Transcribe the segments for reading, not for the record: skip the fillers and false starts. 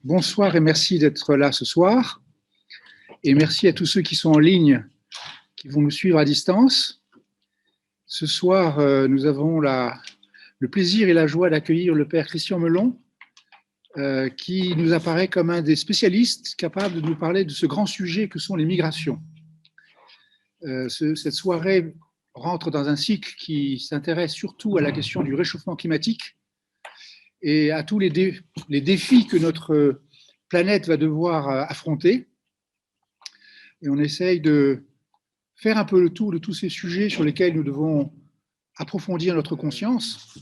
Bonsoir et merci d'être là ce soir. Et merci à tous ceux qui sont en ligne, qui vont nous suivre à distance. Ce soir, nous avons le plaisir et la joie d'accueillir le père Christian Melon, qui nous apparaît comme un des spécialistes capables de nous parler de ce grand sujet que sont les migrations. Cette soirée rentre dans un cycle qui s'intéresse surtout à la question du réchauffement climatique et à tous les défis que notre planète va devoir affronter. Et on essaye de faire un peu le tour de tous ces sujets sur lesquels nous devons approfondir notre conscience.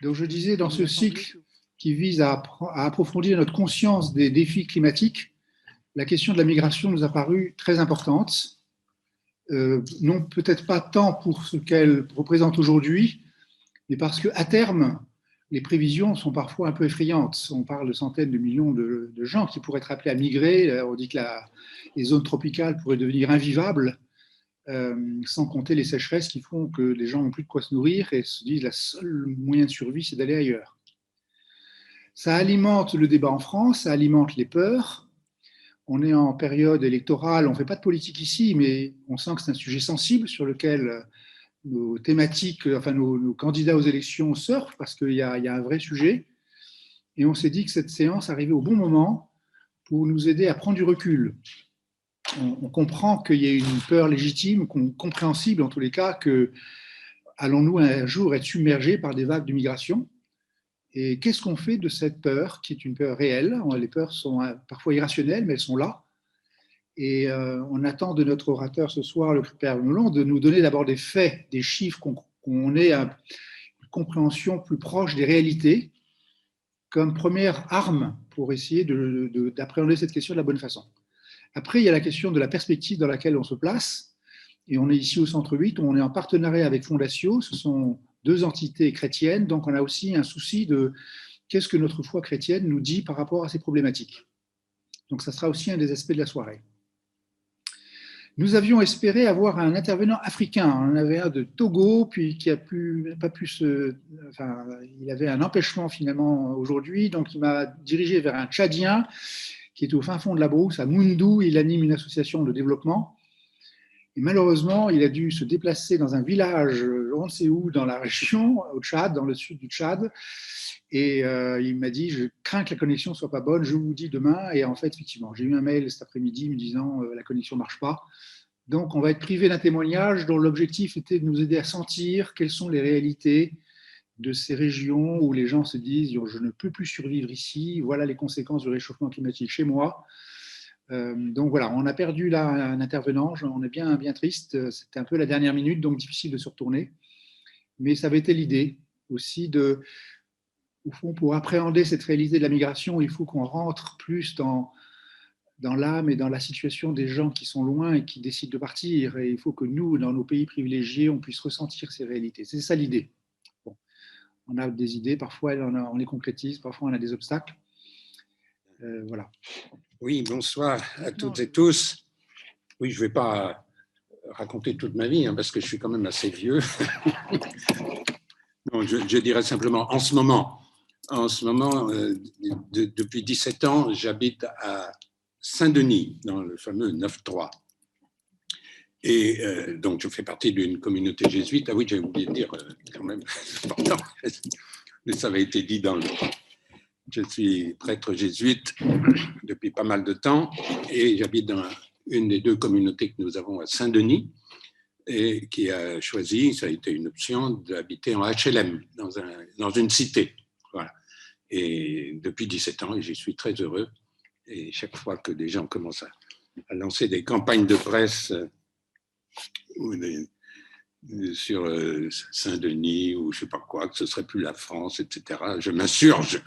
Donc je disais, dans ce cycle qui vise à approfondir notre conscience des défis climatiques, la question de la migration nous a paru très importante. Non, peut-être pas tant pour ce qu'elle représente aujourd'hui, mais parce qu'à terme, les prévisions sont parfois un peu effrayantes. On parle de centaines de millions de gens qui pourraient être appelés à migrer. On dit que les zones tropicales pourraient devenir invivables, sans compter les sécheresses qui font que les gens n'ont plus de quoi se nourrir et se disent que le seul moyen de survie, c'est d'aller ailleurs. Ça alimente le débat en France, ça alimente les peurs. On est en période électorale, on ne fait pas de politique ici, mais on sent que c'est un sujet sensible sur lequel nos thématiques, enfin nos candidats aux élections surfent parce qu'il y a un vrai sujet. Et on s'est dit que cette séance arrivait au bon moment pour nous aider à prendre du recul. On comprend qu'il y ait une peur légitime, compréhensible en tous les cas, que allons-nous un jour être submergés par des vagues de migration? Et qu'est-ce qu'on fait de cette peur, qui est une peur réelle? Les peurs sont parfois irrationnelles, mais elles sont là. Et on attend de notre orateur ce soir, le père Melon, de nous donner d'abord des faits, des chiffres, qu'on ait une compréhension plus proche des réalités, comme première arme pour essayer d'appréhender cette question de la bonne façon. Après, il y a la question de la perspective dans laquelle on se place. Et on est ici au Centre 8, on est en partenariat avec Fondatio, ce sont deux entités chrétiennes, donc on a aussi un souci de qu'est-ce que notre foi chrétienne nous dit par rapport à ces problématiques. Donc ça sera aussi un des aspects de la soirée. Nous avions espéré avoir un intervenant africain. On en avait un de Togo, puis qui il avait un empêchement finalement aujourd'hui, donc il m'a dirigé vers un Tchadien qui est au fin fond de la brousse, à Moundou. Il anime une association de développement. Et malheureusement, il a dû se déplacer dans un village, on ne sait où, dans la région, au Tchad, dans le sud du Tchad. Et il m'a dit, je crains que la connexion ne soit pas bonne, je vous dis demain. Et en fait, effectivement, j'ai eu un mail cet après-midi me disant, la connexion ne marche pas. Donc, on va être privé d'un témoignage dont l'objectif était de nous aider à sentir quelles sont les réalités de ces régions où les gens se disent, je ne peux plus survivre ici, voilà les conséquences du réchauffement climatique chez moi. Donc voilà, on a perdu là un intervenant, on est bien triste, c'était un peu la dernière minute, donc difficile de se retourner. Mais ça avait été l'idée aussi au fond, pour appréhender cette réalité de la migration, il faut qu'on rentre plus dans l'âme et dans la situation des gens qui sont loin et qui décident de partir. Et il faut que nous, dans nos pays privilégiés, on puisse ressentir ces réalités. C'est ça l'idée. Bon, on a des idées, parfois on les concrétise, parfois on a des obstacles. Voilà. Oui, bonsoir à toutes et tous. Oui, je ne vais pas raconter toute ma vie, parce que je suis quand même assez vieux. Non, je dirais simplement, en ce moment, depuis 17 ans, j'habite à Saint-Denis, dans le fameux 9-3. Et donc, je fais partie d'une communauté jésuite. Ah oui, j'ai oublié de dire, quand même, c'est important, mais ça avait été dit dans le... Je suis prêtre jésuite depuis pas mal de temps et j'habite dans une des deux communautés que nous avons à Saint-Denis et qui a choisi, ça a été une option, d'habiter en HLM, dans une cité. Voilà. Et depuis 17 ans, j'y suis très heureux. Et chaque fois que des gens commencent à lancer des campagnes de presse sur Saint-Denis ou je ne sais pas quoi, que ce ne serait plus la France, etc., je m'insurge.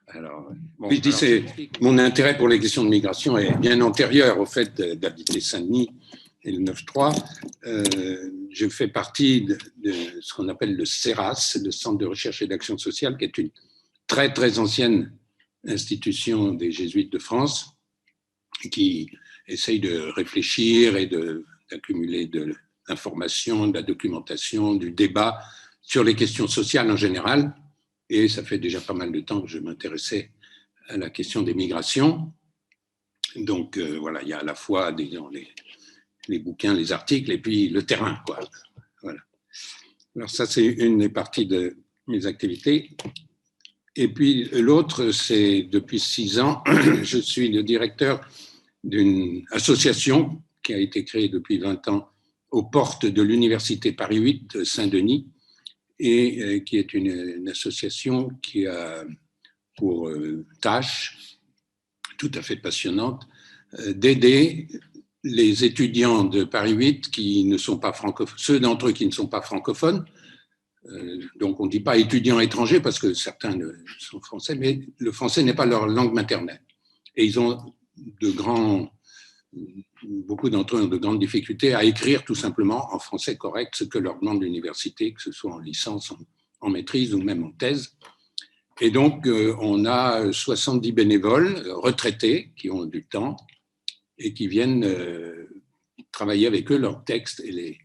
Alors, je dis, mon intérêt pour les questions de migration est bien antérieur au fait d'habiter Saint-Denis et le 9-3. Je fais partie de ce qu'on appelle le CERAS, le Centre de recherche et d'action sociale, qui est une très, très ancienne institution des Jésuites de France, qui essaye de réfléchir et d'accumuler de l'information, de la documentation, du débat sur les questions sociales en général. Et ça fait déjà pas mal de temps que je m'intéressais à la question des migrations. Donc, voilà, il y a à la fois disons, les bouquins, les articles, et puis le terrain, quoi. Voilà. Alors ça, c'est une des parties de mes activités. Et puis l'autre, c'est depuis 6 ans, je suis le directeur d'une association qui a été créée depuis 20 ans aux portes de l'Université Paris 8 Saint-Denis, et qui est une association qui a pour tâche tout à fait passionnante d'aider les étudiants de Paris 8 qui ne sont pas francophones, ceux d'entre eux qui ne sont pas francophones. Donc on ne dit pas étudiants étrangers parce que certains sont français, mais le français n'est pas leur langue maternelle. Et ils ont beaucoup d'entre eux ont de grandes difficultés à écrire tout simplement en français correct ce que leur demande l'université, que ce soit en licence, en maîtrise ou même en thèse. Et donc on a 70 bénévoles retraités qui ont du temps et qui viennent travailler avec eux leurs textes et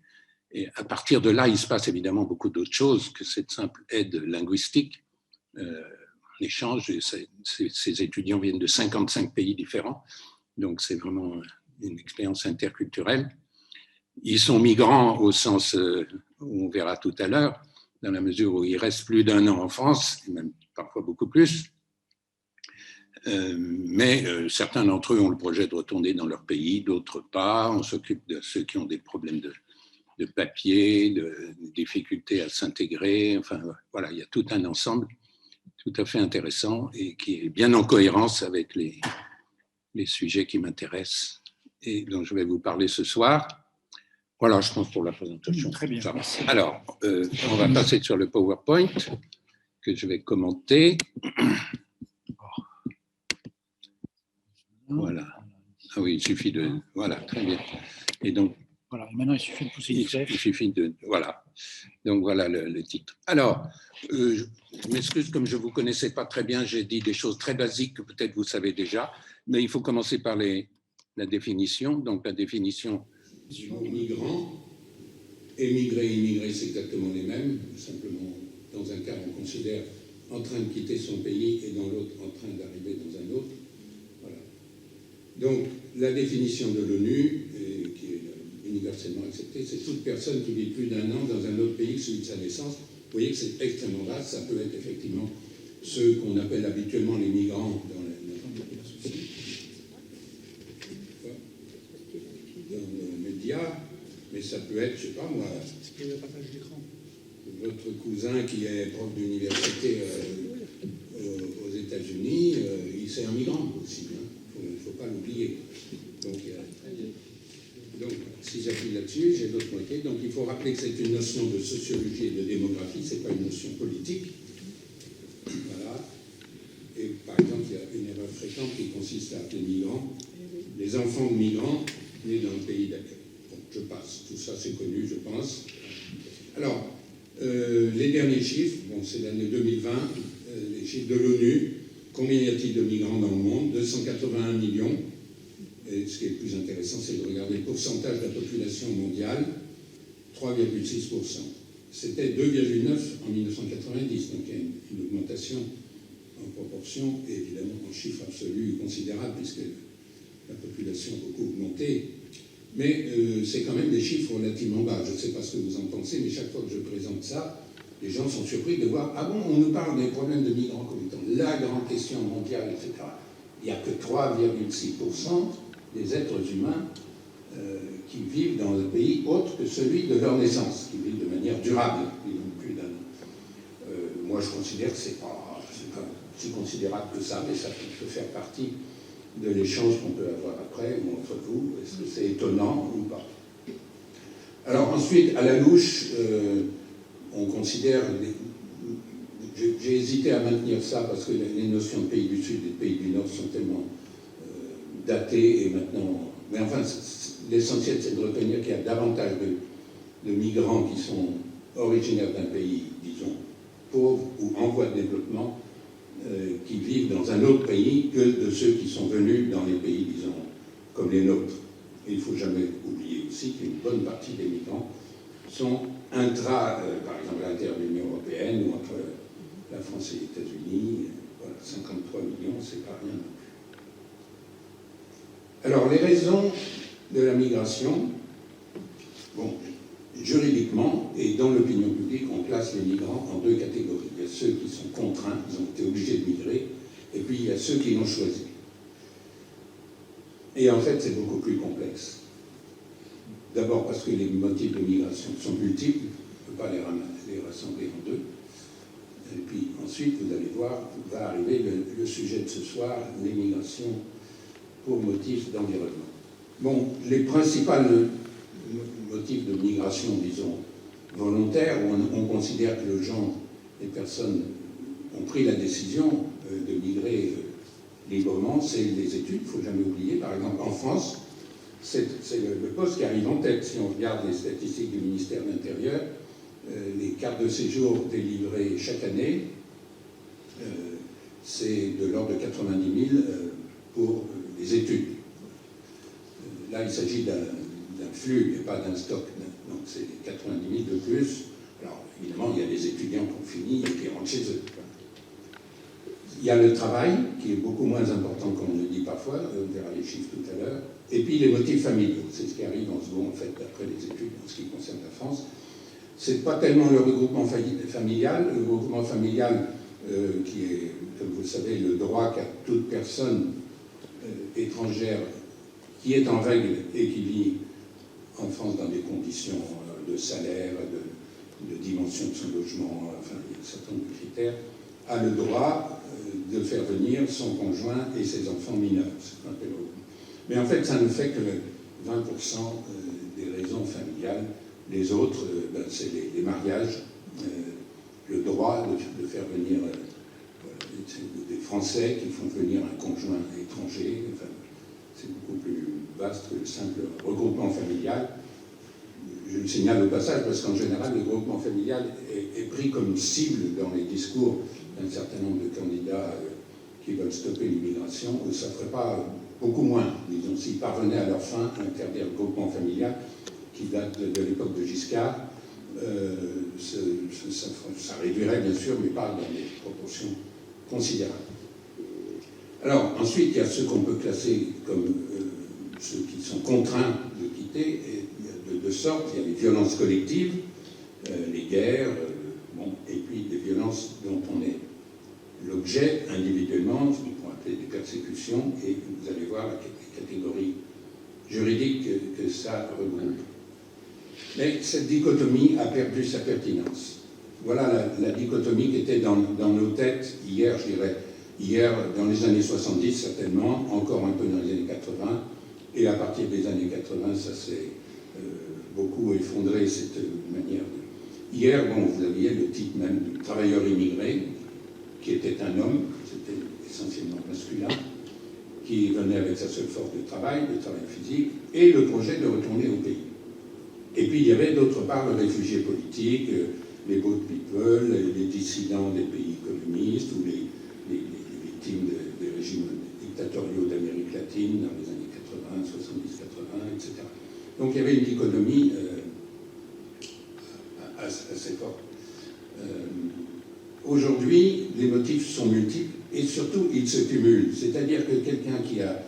à partir de là, il se passe évidemment beaucoup d'autres choses que cette simple aide linguistique. En échange, ces étudiants viennent de 55 pays différents, donc c'est vraiment une expérience interculturelle. Ils sont migrants au sens où on verra tout à l'heure, dans la mesure où ils restent plus d'1 an en France, et même parfois beaucoup plus. Mais certains d'entre eux ont le projet de retourner dans leur pays, d'autres pas. On s'occupe de ceux qui ont des problèmes de papier, de difficultés à s'intégrer. Enfin, voilà, il y a tout un ensemble tout à fait intéressant et qui est bien en cohérence avec les sujets qui m'intéressent et dont je vais vous parler ce soir. Voilà, je pense pour la présentation. Très bien. Alors, on va passer sur le PowerPoint que je vais commenter. Voilà. Ah oui, il suffit de... Voilà, très bien. Et donc, voilà, et maintenant il suffit de pousser une flèche. Il suffit de... Voilà. Donc voilà le titre. Alors, je m'excuse, comme je ne vous connaissais pas très bien, j'ai dit des choses très basiques que peut-être vous savez déjà, mais il faut commencer par la définition. Donc la définition du mot migrant, émigré et immigré, c'est exactement les mêmes. Simplement, dans un cas, on considère en train de quitter son pays et dans l'autre, en train d'arriver dans un autre. Voilà. Donc, la définition de l'ONU, qui est universellement acceptée, c'est toute personne qui vit plus d'1 an dans un autre pays que celui de sa naissance. Vous voyez que c'est extrêmement vaste. Ça peut être effectivement ceux qu'on appelle habituellement les migrants dans les médias, mais ça peut être, je ne sais pas moi, votre cousin qui est prof d'université aux États-Unis, c'est un migrant aussi. Il ne faut pas l'oublier. Donc, si j'appuie là-dessus, j'ai l'autre moitié. Donc, il faut rappeler que c'est une notion de sociologie et de démographie, ce n'est pas une notion politique. Voilà. Et par exemple, il y a une erreur fréquente qui consiste à appeler migrants les enfants de migrants nés dans le pays d'accueil. Donc, je passe. Tout ça, c'est connu, je pense. Alors, les derniers chiffres, bon, c'est l'année 2020, les chiffres de l'ONU. Combien y a-t-il de migrants dans le monde? 281 millions. Et ce qui est le plus intéressant, c'est de regarder le pourcentage de la population mondiale, 3,6%. C'était 2,9% en 1990, donc il y a une augmentation en proportion et évidemment en chiffre absolu considérable, puisque la population a beaucoup augmenté. Mais c'est quand même des chiffres relativement bas. Je ne sais pas ce que vous en pensez, mais chaque fois que je présente ça, les gens sont surpris de voir « Ah bon, on nous parle des problèmes de migrants comme étant la grande question mondiale, etc. » Il n'y a que 3,6% des êtres humains qui vivent dans un pays autre que celui de leur naissance, qui vivent de manière durable, ils n'ont plus d'1 an. Moi, je considère que ce n'est pas si considérable que ça, mais ça peut faire partie de l'échange qu'on peut avoir après ou entre vous. Est-ce que c'est étonnant ou pas? Alors ensuite, à la louche, on considère... J'ai hésité à maintenir ça parce que les notions de pays du Sud et de pays du Nord sont tellement datées et maintenant... Mais enfin, l'essentiel, c'est de retenir qu'il y a davantage de migrants qui sont originaires d'un pays, disons, pauvre ou en voie de développement, qui vivent dans un autre pays que de ceux qui sont venus dans les pays, disons, comme les nôtres. Et il ne faut jamais oublier aussi qu'une bonne partie des migrants sont par exemple, à l'intérieur de l'Union européenne ou entre la France et les États-Unis. Voilà. 53 millions, c'est pas rien. Alors, les raisons de la migration, bon, juridiquement et dans l'opinion publique, on classe les migrants en deux catégories. Il y a ceux qui sont contraints, ils ont été obligés de migrer, et puis il y a ceux qui l'ont choisi. Et en fait, c'est beaucoup plus complexe. D'abord parce que les motifs de migration sont multiples, on ne peut pas les rassembler en deux. Et puis ensuite, vous allez voir, va arriver le sujet de ce soir, les migrations pour motifs d'environnement. Bon, les principaux motifs de migration, disons, volontaires, où on considère que les personnes ont pris la décision de migrer librement, c'est les études, il ne faut jamais oublier. Par exemple, en France, c'est le poste qui arrive en tête. Si on regarde les statistiques du ministère de l'Intérieur, les cartes de séjour délivrées chaque année, c'est de l'ordre de 90 000 pour les études. Là, il s'agit d'un flux et pas d'un stock. Donc, c'est 90 000 de plus. Alors, évidemment, il y a des étudiants qui ont fini et qui rentrent chez eux. Il y a le travail, qui est beaucoup moins important qu'on le dit parfois, on verra les chiffres tout à l'heure. Et puis, les motifs familiaux. C'est ce qui arrive en second, en fait, après les études, en ce qui concerne la France. C'est pas tellement le regroupement familial. Le regroupement familial, qui est, comme vous le savez, le droit qu'a toute personne étrangère qui est en règle et qui vit en France dans des conditions de salaire, de dimension de son logement, enfin, il y a un certain nombre de critères, a le droit de faire venir son conjoint et ses enfants mineurs. Mais en fait, ça ne fait que 20% des raisons familiales. Les autres, c'est les mariages, le droit de faire venir des Français qui font venir un conjoint étranger. Enfin, c'est beaucoup plus vaste que le simple regroupement familial. Je le signale au passage parce qu'en général, le regroupement familial est pris comme cible dans les discours d'un certain nombre de candidats qui veulent stopper l'immigration. Ça ne ferait pas beaucoup moins, disons, s'ils parvenaient à leur fin à interdire le regroupement familial qui date de l'époque de Giscard. Ça réduirait bien sûr, mais pas dans des proportions considérables. Alors, ensuite, il y a ceux qu'on peut classer comme ceux qui sont contraints de quitter, et il y a de deux sortes. Il y a les violences collectives, les guerres, et puis des violences dont on est l'objet individuellement, ce qu'on pourrait appeler des persécutions, et vous allez voir les catégories juridiques que ça regroupe. Mais cette dichotomie a perdu sa pertinence. Voilà la dichotomie qui était dans nos têtes hier, je dirais, hier, dans les années 70 certainement, encore un peu dans les années 80, et à partir des années 80, ça s'est beaucoup effondré, cette manière de... Hier, vous aviez le titre même du travailleur immigré, qui était un homme, c'était essentiellement masculin, qui venait avec sa seule force de travail physique, et le projet de retourner au pays. Et puis il y avait d'autre part le réfugié politique, les boat people, les dissidents des pays communistes, ou les victimes des régimes dictatoriaux d'Amérique latine dans les années 80, 70, 80, etc. Donc il y avait une dichotomie assez forte. Aujourd'hui, les motifs sont multiples et surtout ils se cumulent. C'est-à-dire que quelqu'un qui a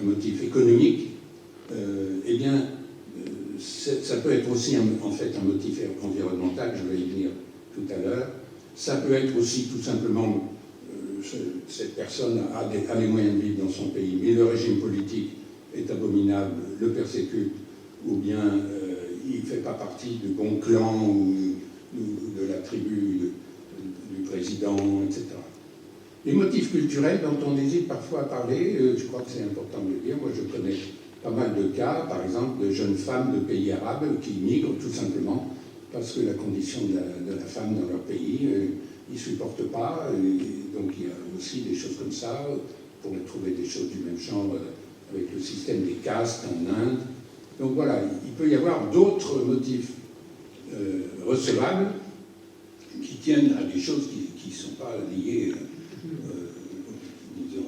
un motif économique, eh bien, ça peut être aussi en fait un motif environnemental, je vais y venir tout à l'heure. Ça peut être aussi tout simplement cette personne a les moyens de vivre dans son pays, mais le régime politique est abominable, le persécute, ou bien il ne fait pas partie du bon clan ou de la tribu du président, etc. Les motifs culturels dont on hésite parfois à parler, je crois que c'est important de le dire. Moi, je connais pas mal de cas, par exemple, de jeunes femmes de pays arabes qui migrent tout simplement parce que la condition de la femme dans leur pays, ils ne supportent pas. Et donc, il y a aussi des choses comme ça. On pourrait trouver des choses du même genre avec le système des castes en Inde. Donc voilà, il peut y avoir d'autres motifs recevables qui tiennent à des choses qui ne sont pas liées disons,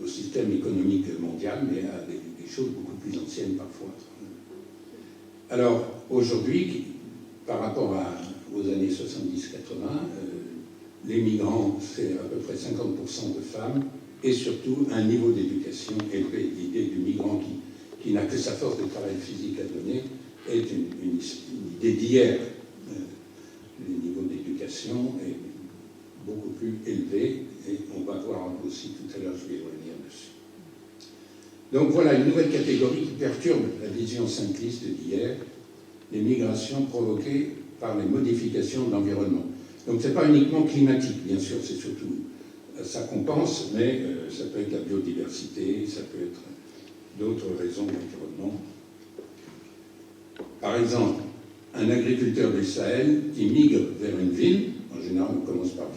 au système économique mondial, mais à des choses beaucoup plus anciennes parfois. Alors, aujourd'hui, par rapport aux années 70-80, les migrants, c'est à peu près 50% de femmes, et surtout un niveau d'éducation élevé. L'idée du migrant qui n'a que sa force de travail physique à donner est une idée d'hier. Le niveau d'éducation est beaucoup plus élevé, et on va voir aussi tout à l'heure, je vais revenir dessus. Donc voilà une nouvelle catégorie qui perturbe la vision simpliste d'hier, les migrations provoquées par les modifications de l'environnement. Donc ce n'est pas uniquement climatique, bien sûr, c'est surtout ça qu'on pense, mais ça peut être la biodiversité, ça peut être d'autres raisons d'environnement. Par exemple, un agriculteur du Sahel qui migre vers une ville, en général on commence par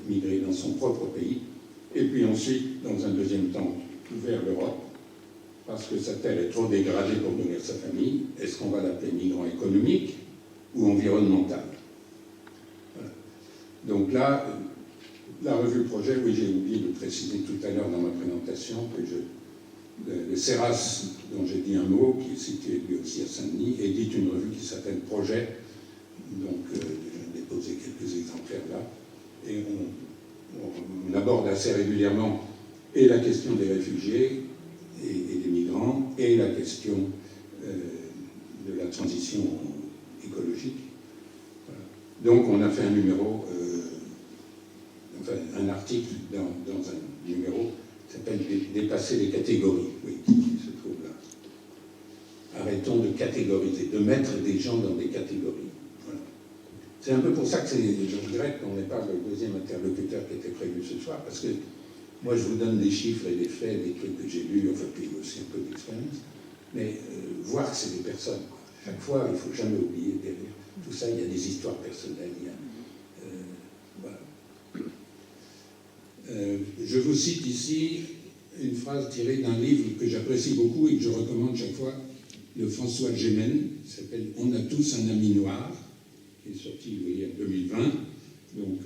migrer dans son propre pays, et puis ensuite, dans un deuxième temps, vers l'Europe, parce que sa terre est trop dégradée pour nourrir sa famille. Est-ce qu'on va l'appeler migrant économique ou environnemental? Voilà. Donc là, la revue Projet, oui, j'ai oublié de préciser tout à l'heure dans ma présentation que le CERAS, dont j'ai dit un mot, qui est situé lui aussi à Saint-Denis, édite une revue qui s'appelle Projet. Donc, j'ai déposé quelques exemplaires là. Et on aborde assez régulièrement et la question des réfugiés et des migrants, et la question de la transition écologique. Voilà. Donc on a fait un numéro, enfin un article dans un numéro qui s'appelle « Dépasser les catégories », oui, qui se trouve là. Arrêtons de catégoriser, de mettre des gens dans des catégories. Voilà. C'est un peu pour ça que je regrette qu'on n'ait pas le deuxième interlocuteur qui était prévu ce soir, parce que moi, je vous donne des chiffres et des faits, des trucs que j'ai lus, enfin, puis aussi un peu d'expérience, mais voir que c'est des personnes. Chaque fois, il ne faut jamais oublier derrière tout ça, il y a des histoires personnelles. Voilà. Je vous cite ici une phrase tirée d'un livre que j'apprécie beaucoup et que je recommande chaque fois, de François Gémen, qui s'appelle « On a tous un ami noir », qui est sorti, vous voyez, en 2020. Donc,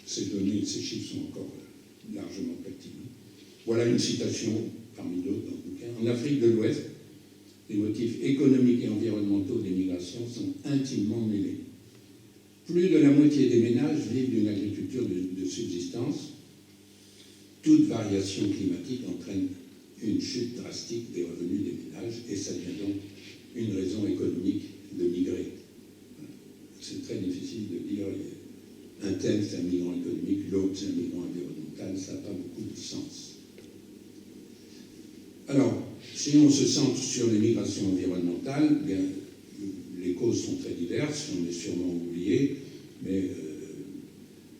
ces données, ces chiffres sont encore largement pertinent. Voilà une citation, parmi d'autres dans le bouquin. En Afrique de l'Ouest, les motifs économiques et environnementaux des migrations sont intimement mêlés. Plus de la moitié des ménages vivent d'une agriculture de subsistance. Toute variation climatique entraîne une chute drastique des revenus des ménages, et ça devient donc une raison économique de migrer. C'est très difficile de dire un tel c'est un migrant économique, l'autre c'est un migrant environnemental, ça n'a pas beaucoup de sens. Alors, si on se centre sur les migrations environnementales, bien, les causes sont très diverses, on est sûrement oublié, mais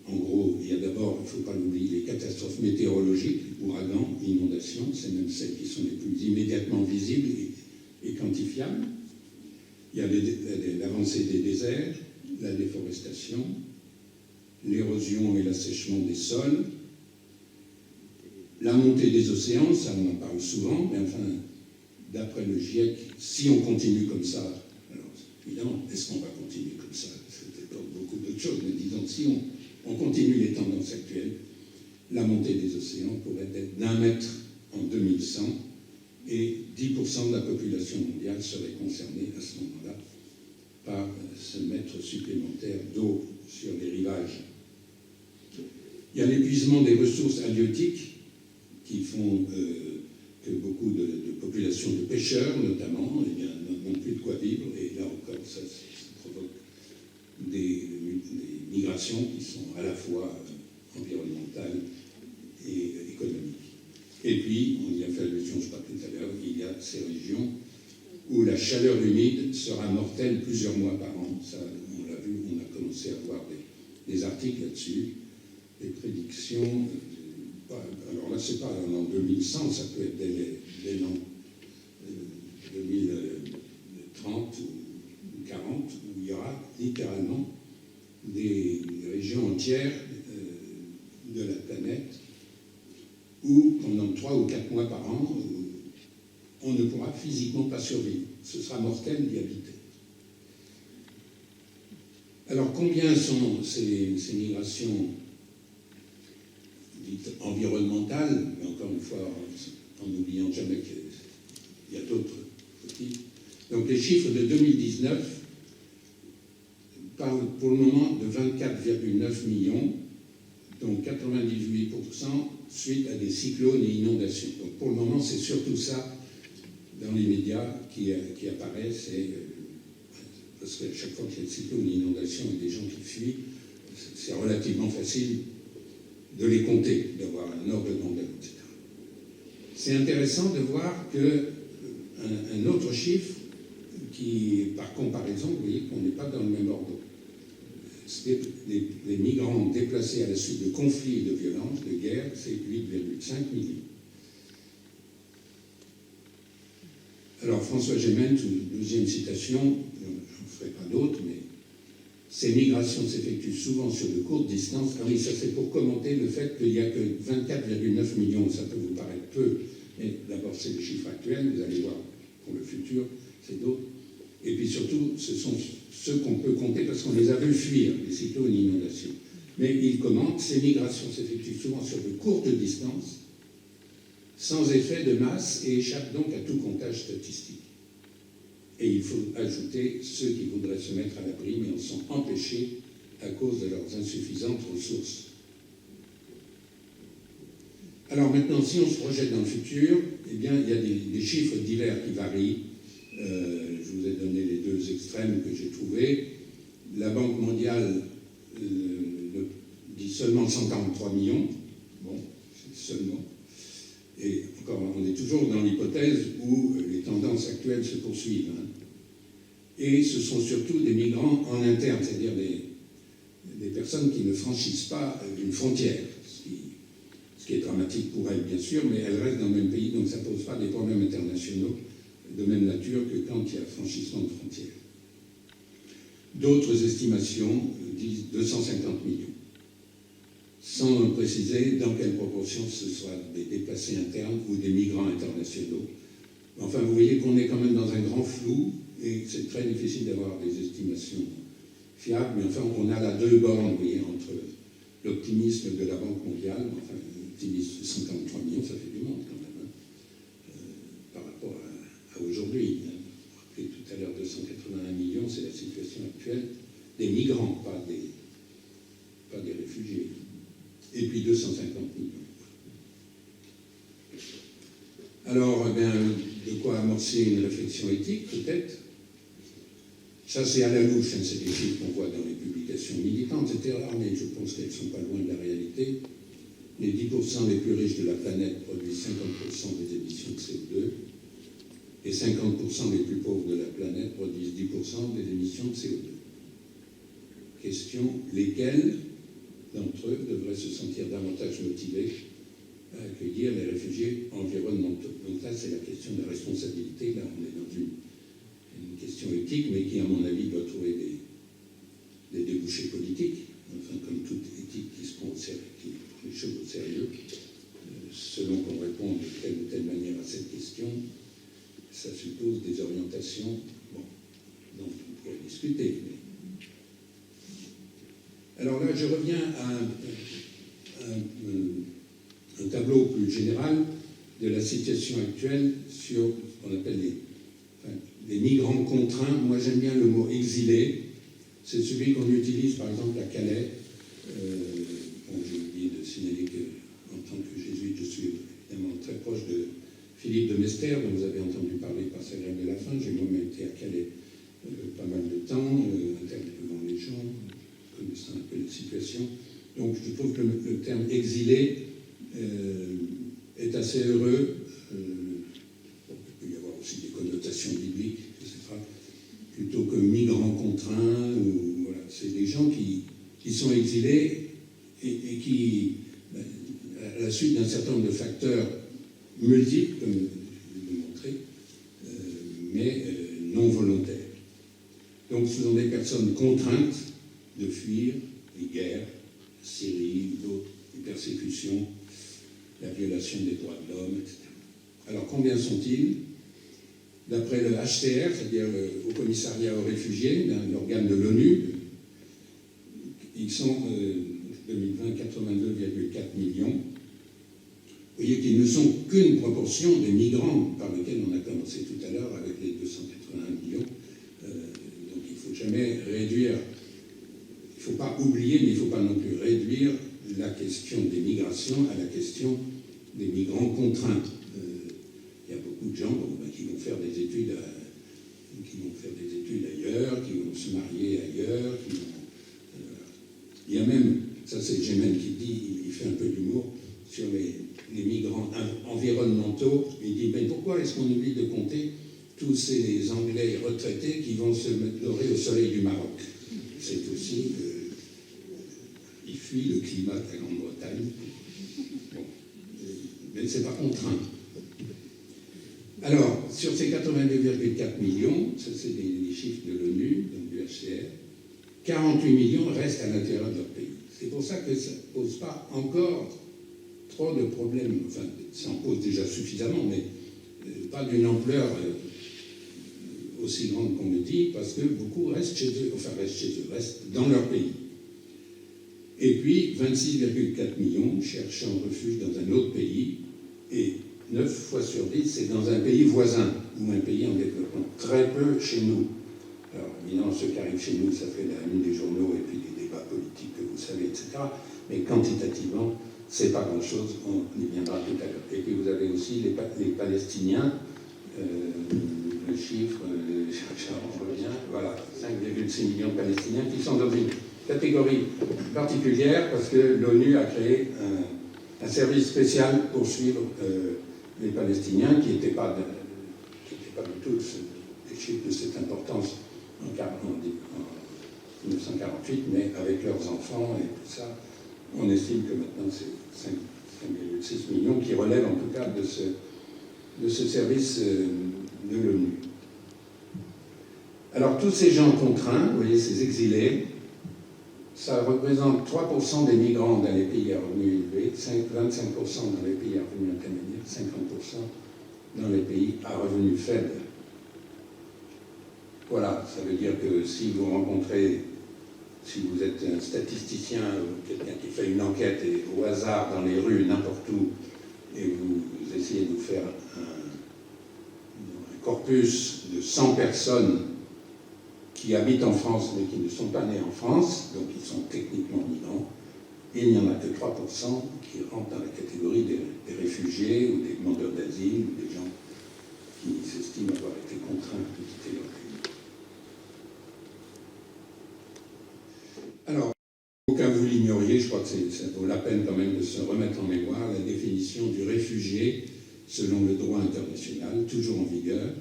en gros, il y a d'abord, il ne faut pas l'oublier, les catastrophes météorologiques, ouragans, inondations, c'est même celles qui sont les plus immédiatement visibles et quantifiables. Il y a l'avancée des déserts, la déforestation, l'érosion et l'assèchement des sols, la montée des océans, ça on en parle souvent, mais enfin, d'après le GIEC, si on continue comme ça, alors évidemment, est-ce qu'on va continuer comme ça? C'est beaucoup d'autres choses, mais disons, si on continue les tendances actuelles, la montée des océans pourrait être d'1 mètre en 2100, et 10% de la population mondiale serait concernée à ce moment-là par ce mètre supplémentaire d'eau sur les rivages. Il y a l'épuisement des ressources halieutiques qui font que beaucoup de populations de pêcheurs, notamment, eh bien, n'ont plus de quoi vivre, et là encore, ça provoque des migrations qui sont à la fois environnementales et économiques. Et puis, on y a fait allusion, je crois, tout à l'heure, il y a ces régions où la chaleur humide sera mortelle plusieurs mois par an. Ça, on l'a vu, on a commencé à voir des articles là-dessus, des prédictions. Alors là, c'est pas en 2100, ça peut être dès l'an 2030 ou 40, où il y aura littéralement des régions entières de la planète où, pendant 3 ou 4 mois par an, on ne pourra physiquement pas survivre. Ce sera mortel d'y habiter. Alors, combien sont ces migrations dites environnementales, mais encore une fois, en n'oubliant jamais qu'il y a d'autres outils. Donc, les chiffres de 2019 parlent pour le moment de 24,9 millions dont 98% suite à des cyclones et inondations. Donc pour le moment, c'est surtout ça dans les médias qui apparaît, parce qu'à chaque fois qu'il y a des cyclones, une inondation et des gens qui fuient, c'est relativement facile de les compter, d'avoir un ordre de grandeur, etc. C'est intéressant de voir qu'un autre chiffre qui, par comparaison, vous voyez qu'on n'est pas dans le même ordre. Les migrants déplacés à la suite de conflits et de violences, de guerres, c'est 8,5 millions. Alors, François Gémen, deuxième citation, je n'en ferai pas d'autres, mais ces migrations s'effectuent souvent sur de courtes distances. Ah oui, ça c'est pour commenter le fait qu'il n'y a que 24,9 millions, ça peut vous paraître peu, mais d'abord c'est le chiffre actuel, vous allez voir pour le futur, c'est d'autres. Et puis surtout, ce sont ceux qu'on peut compter parce qu'on les a vus fuir, les cyclones et inondations. Mais il commente, ces migrations s'effectuent souvent sur de courtes distances, sans effet de masse et échappent donc à tout comptage statistique. Et il faut ajouter ceux qui voudraient se mettre à l'abri mais en sont empêchés à cause de leurs insuffisantes ressources. Alors maintenant, si on se projette dans le futur, eh bien, il y a des chiffres divers qui varient. Je vous ai donné les deux extrêmes que j'ai trouvés. La Banque mondiale dit seulement 143 millions. Bon, c'est seulement. Et encore, on est toujours dans l'hypothèse où les tendances actuelles se poursuivent. Hein. Et ce sont surtout des migrants en interne, c'est-à-dire des personnes qui ne franchissent pas une frontière, ce qui est dramatique pour elles, bien sûr, mais elles restent dans le même pays, donc ça ne pose pas des problèmes internationaux de même nature que quand il y a franchissement de frontières. D'autres estimations disent 250 millions. Sans préciser dans quelle proportion ce soit des déplacés internes ou des migrants internationaux. Enfin, vous voyez qu'on est quand même dans un grand flou et c'est très difficile d'avoir des estimations fiables, mais enfin, on a là deux bornes, vous voyez, entre l'optimisme de la Banque mondiale, enfin, l'optimisme de 53 millions, ça fait du monde quand même, hein, par rapport à aujourd'hui. Hein. Vous rappelez tout à l'heure, 281 millions, c'est la situation actuelle des migrants, pas des réfugiés. Et puis 250 millions. Alors, eh bien, de quoi amorcer une réflexion éthique, peut-être. Ça, c'est à la louche, hein, c'est des chiffres qu'on voit dans les publications militantes, etc., mais je pense qu'elles ne sont pas loin de la réalité. Les 10% les plus riches de la planète produisent 50% des émissions de CO2, et 50% les plus pauvres de la planète produisent 10% des émissions de CO2. Question, lesquels d'entre eux devraient se sentir davantage motivés à accueillir les réfugiés environnementaux. Donc là, c'est la question de la responsabilité. Là, on est dans une question éthique, mais qui, à mon avis, doit trouver des débouchés politiques. Enfin, comme toute éthique qui se prend au sérieux, qui prend les choses au sérieux, selon qu'on répond de telle ou telle manière à cette question, ça suppose des orientations, bon, dont on pourrait discuter. Mais... Alors là, je reviens à un tableau plus général de la situation actuelle sur ce qu'on appelle les migrants contraints. Moi, j'aime bien le mot exilé. C'est celui qu'on utilise, par exemple, à Calais. Bon, j'ai oublié de signaler qu'en tant que jésuite, je suis évidemment très proche de Philippe de Mester, dont vous avez entendu parler par sa grève de la faim. J'ai moi-même été à Calais pas mal de temps, interviewant les gens, connaissant un peu la situation. Donc je trouve que le terme exilé est assez heureux. Il peut y avoir aussi des connotations bibliques, etc. Plutôt que migrants contraints. Voilà. C'est des gens qui sont exilés et qui, à la suite d'un certain nombre de facteurs multiples, comme je l'ai montré, mais non volontaires. Donc ce sont des personnes contraintes de fuir les guerres, la Syrie, d'autres, les persécutions, la violation des droits de l'homme, etc. Alors combien sont-ils? D'après le HCR, c'est-à-dire le Haut Commissariat aux réfugiés, l'organe de l'ONU, ils sont, 2020, 82,4 millions. Vous voyez qu'ils ne sont qu'une proportion des migrants par lesquels on a commencé tout à l'heure avec les 281 millions. Donc il ne faut jamais réduire, il ne faut pas oublier, mais il ne faut pas non plus réduire la question des migrations à la question des migrants contraints. Il y a beaucoup de gens qui vont faire des études ailleurs, qui vont se marier ailleurs. Il y a même, ça c'est Gémen qui dit, il fait un peu d'humour, sur les migrants environnementaux. Il dit, mais pourquoi est-ce qu'on oublie de compter tous ces Anglais retraités qui vont se dorer au soleil du Maroc? C'est aussi, ils fuient le climat de la Grande-Bretagne. Bon. Mais c'est pas contraint. Alors, sur ces 82,4 millions, ça c'est les chiffres de l'ONU, donc du HCR, 48 millions restent à l'intérieur de leur pays. C'est pour ça que ça ne pose pas encore trop de problèmes. Enfin, ça en pose déjà suffisamment, mais pas d'une ampleur aussi grande qu'on le dit, parce que beaucoup restent chez eux, restent dans leur pays. Et puis, 26,4 millions cherchant refuge dans un autre pays, et 9 fois sur 10, c'est dans un pays voisin, ou un pays en développement. Très peu chez nous. Alors, évidemment, ceux qui arrivent chez nous, ça fait la une des journaux, et puis des débats politiques que vous savez, etc. Mais quantitativement, c'est pas grand-chose, on y viendra tout à l'heure. Et puis, vous avez aussi les Palestiniens, le chiffre, j'en reviens, voilà, 5,6 millions de Palestiniens qui sont dans une catégorie particulière parce que l'ONU a créé un service spécial pour suivre les Palestiniens qui n'étaient pas du tout des chiffres de cette importance en 1948, mais avec leurs enfants et tout ça, on estime que maintenant c'est 5,6 millions qui relèvent en tout cas de ce service de l'ONU. Alors tous ces gens contraints, vous voyez, ces exilés, ça représente 3% des migrants dans les pays à revenus élevés, 25% dans les pays à revenus intermédiaires, 50% dans les pays à revenus faibles. Voilà, ça veut dire que si vous rencontrez, si vous êtes un statisticien ou quelqu'un qui fait une enquête et au hasard dans les rues, n'importe où, et vous essayez de vous faire un corpus de 100 personnes qui habitent en France mais qui ne sont pas nés en France, donc ils sont techniquement migrants, et il n'y en a que 3% qui rentrent dans la catégorie des réfugiés ou des demandeurs d'asile ou des gens qui s'estiment avoir été contraints de quitter leur pays. Alors, au cas où vous l'ignoriez, je crois que ça vaut la peine quand même de se remettre en mémoire la définition du réfugié selon le droit international, toujours en vigueur.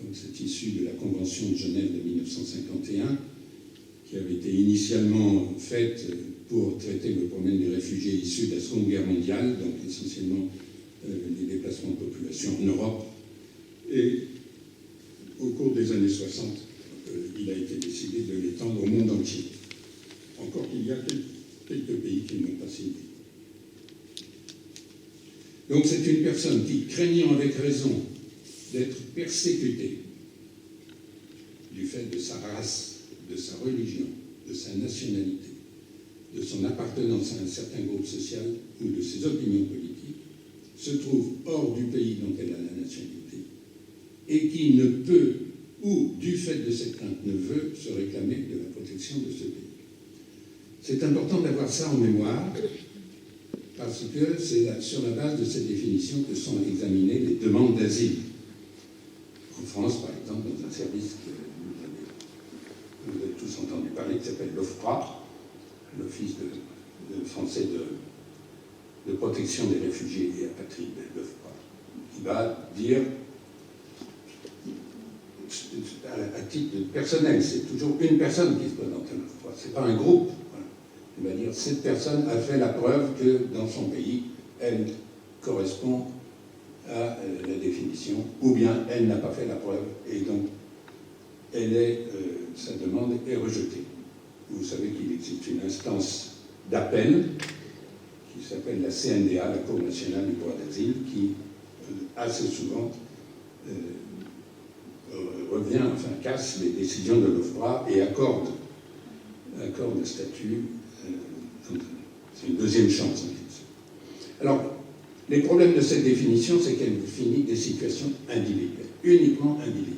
Donc c'est issu de la Convention de Genève de 1951, qui avait été initialement faite pour traiter le problème des réfugiés issus de la Seconde Guerre mondiale, donc essentiellement les déplacements de population en Europe. Et au cours des années 60, il a été décidé de l'étendre au monde entier. Encore qu'il y a quelques pays qui n'ont pas signé. Donc c'est une personne qui, craignant avec raison d'être persécutée du fait de sa race, de sa religion, de sa nationalité, de son appartenance à un certain groupe social ou de ses opinions politiques, se trouve hors du pays dont elle a la nationalité et qui ne peut, ou du fait de cette crainte ne veut, se réclamer de la protection de ce pays. C'est important d'avoir ça en mémoire, parce que c'est sur la base de cette définition que sont examinées les demandes d'asile. En France, par exemple, dans un service que vous avez tous entendu parler, qui s'appelle l'OFPRA, l'Office français de protection des réfugiés et apatrides, l'OFPRA, qui va dire, à titre personnel, c'est toujours une personne qui se présente à l'OFPRA, ce n'est pas un groupe. Il va dire, cette personne a fait la preuve que dans son pays, elle correspond à la définition, ou bien elle n'a pas fait la preuve, et donc sa demande est rejetée. Vous savez qu'il existe une instance d'appel qui s'appelle la CNDA, la Cour nationale du droit d'asile, qui assez souvent casse les décisions de l'OFPRA et accorde le statut. C'est une deuxième chance. Alors, les problèmes de cette définition, c'est qu'elle définit des situations individuelles, uniquement individuelles.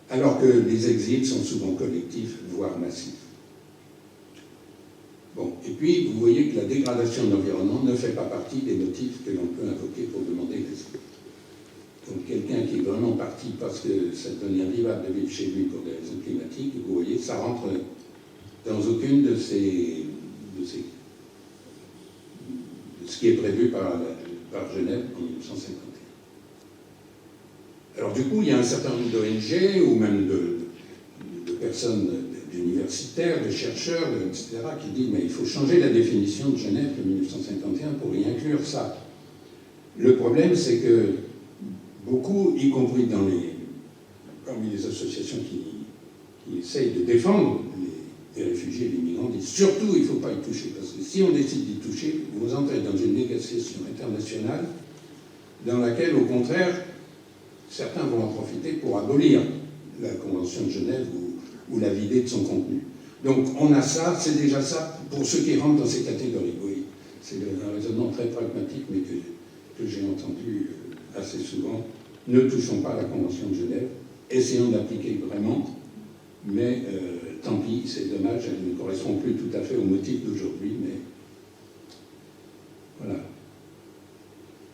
Alors que les exils sont souvent collectifs, voire massifs. Bon, et puis, vous voyez que la dégradation de l'environnement ne fait pas partie des motifs que l'on peut invoquer pour demander l'asile. Donc, quelqu'un qui est vraiment parti parce que ça devient invivable de vivre chez lui pour des raisons climatiques, vous voyez, ça rentre dans aucune de ce qui est prévu par Genève en 1951. Alors, du coup, il y a un certain nombre d'ONG ou même de personnes d'universitaires, de chercheurs, etc., qui disent mais il faut changer la définition de Genève de 1951 pour y inclure ça. Le problème, c'est que beaucoup, y compris parmi les associations qui essayent de défendre les réfugiés et les migrants, disent surtout il ne faut pas y toucher, parce que si on décide d'y toucher, vous entrez dans une négociation internationale dans laquelle, au contraire, certains vont en profiter pour abolir la Convention de Genève ou la vider de son contenu. Donc on a ça, c'est déjà ça pour ceux qui rentrent dans ces catégories. Oui, c'est un raisonnement très pragmatique, mais que j'ai entendu assez souvent. Ne touchons pas à la Convention de Genève, essayons d'appliquer vraiment, mais tant pis, c'est dommage, elle ne correspond plus tout à fait au motif d'aujourd'hui, mais voilà.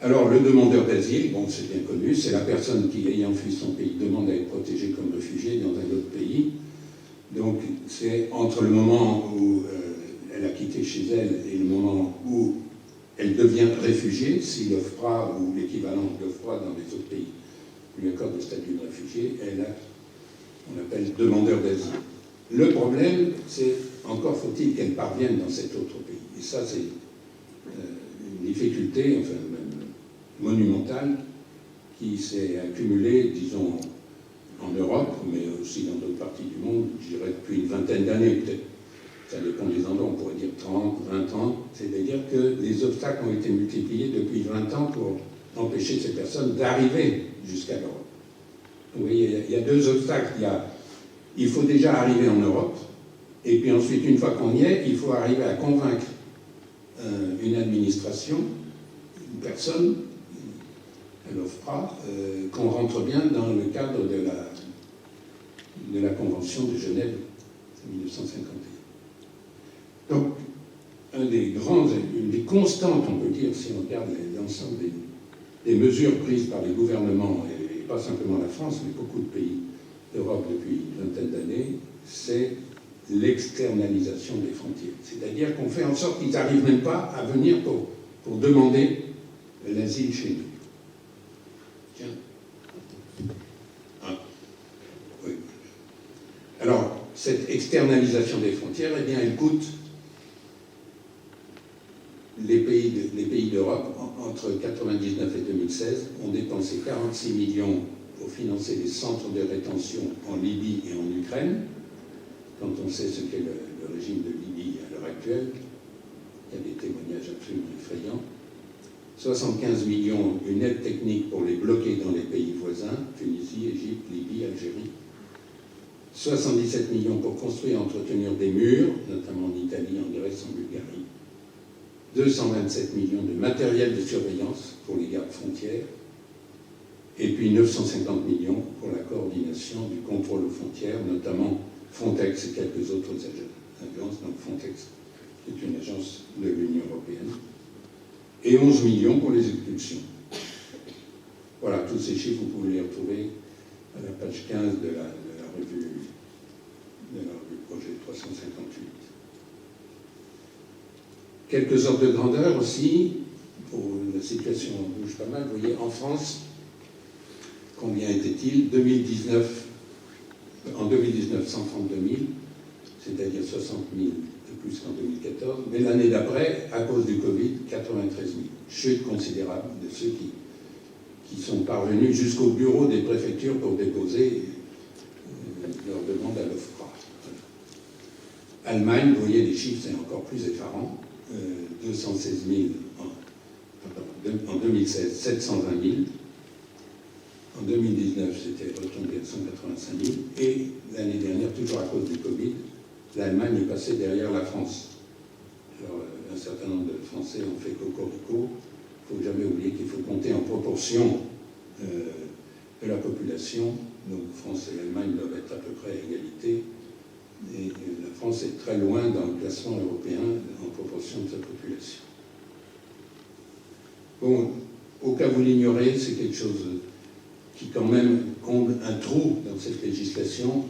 Alors, le demandeur d'asile, bon, c'est bien connu, c'est la personne qui, ayant fui son pays, demande à être protégée comme réfugiée dans un autre pays. Donc, c'est entre le moment où elle a quitté chez elle et le moment où elle devient réfugiée, si l'OFPRA ou l'équivalent de l'OFPRA dans les autres pays lui accorde le statut de réfugié, on appelle demandeur d'asile. Le problème, c'est encore faut-il qu'elle parvienne dans cet autre pays. Et ça, c'est une difficulté, enfin même monumentale, qui s'est accumulée, disons, en Europe, mais aussi dans d'autres parties du monde, je dirais depuis une vingtaine d'années, peut-être. Ça dépend des endroits, on pourrait dire 30, 20 ans. C'est-à-dire que les obstacles ont été multipliés depuis 20 ans pour empêcher ces personnes d'arriver jusqu'à l'Europe. Vous voyez, il y a deux obstacles. Il faut déjà arriver en Europe, et puis ensuite, une fois qu'on y est, il faut arriver à convaincre une administration, une personne, à l'OFPRA, qu'on rentre bien dans le cadre de la Convention de Genève de 1951. Donc, une des constantes, on peut dire, si on regarde l'ensemble des mesures prises par les gouvernements, et pas simplement la France, mais beaucoup de pays d'Europe depuis une vingtaine d'années, c'est l'externalisation des frontières. C'est-à-dire qu'on fait en sorte qu'ils n'arrivent même pas à venir pour demander l'asile chez nous. Tiens. Ah. Oui. Alors, cette externalisation des frontières, eh bien, elle coûte les pays d'Europe, entre 1999 et 2016, ont dépensé 46 millions pour financer les centres de rétention en Libye et en Ukraine. Quand on sait ce qu'est le régime de Libye à l'heure actuelle, il y a des témoignages absolument effrayants. 75 millions, une aide technique pour les bloquer dans les pays voisins, Tunisie, Égypte, Libye, Algérie. 77 millions pour construire et entretenir des murs, notamment en Italie, en Grèce, en Bulgarie. 227 millions de matériel de surveillance pour les gardes frontières. Et puis 950 millions pour la coordination du contrôle aux frontières, notamment Frontex et quelques autres agences. Donc Frontex est une agence de l'Union européenne. Et 11 millions pour les expulsions. Voilà, tous ces chiffres, vous pouvez les retrouver à la page 15 de la revue projet 358. Quelques ordres de grandeur aussi, pour la situation bouge pas mal. Vous voyez, en France, combien était-il 2019, en 2019, 132 000, c'est-à-dire 60 000 de plus qu'en 2014, mais l'année d'après, à cause du Covid, 93 000. Chute considérable de ceux qui sont parvenus jusqu'au bureau des préfectures pour déposer leur demande à l'OFPRA. Allemagne, vous voyez, les chiffres, c'est encore plus effarant. 216 000 en 2016, 720 000. En 2019, c'était retombé à 185 000. Et l'année dernière, toujours à cause du Covid, l'Allemagne est passée derrière la France. Alors, un certain nombre de Français ont fait cocorico. Il ne faut jamais oublier qu'il faut compter en proportion de la population. Donc, France et Allemagne doivent être à peu près à égalité. Et la France est très loin dans le classement européen en proportion de sa population. Bon, au cas où vous l'ignorez, c'est quelque chose qui quand même comble un trou dans cette législation.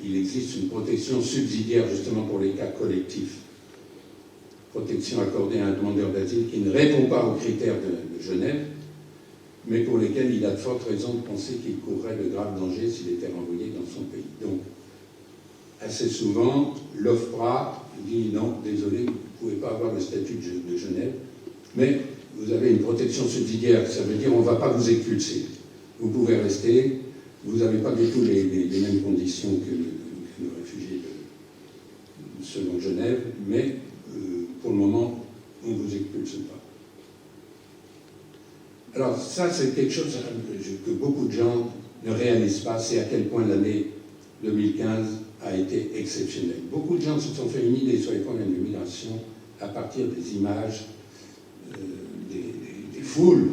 Il existe une protection subsidiaire justement pour les cas collectifs. Protection accordée à un demandeur d'asile qui ne répond pas aux critères de Genève, mais pour lesquels il a de fortes raisons de penser qu'il courrait de graves dangers s'il était renvoyé dans son pays. Donc, assez souvent, l'OFPRA dit non, désolé, vous ne pouvez pas avoir le statut de Genève, mais vous avez une protection subsidiaire, ça veut dire on ne va pas vous expulser. Vous pouvez rester, vous n'avez pas du tout les mêmes conditions que le réfugié selon Genève, mais pour le moment, on ne vous expulse pas. Alors ça, c'est quelque chose que beaucoup de gens ne réalisent pas, c'est à quel point l'année 2015 a été exceptionnelle. Beaucoup de gens se sont fait une idée sur les problèmes de migration à partir des images des foules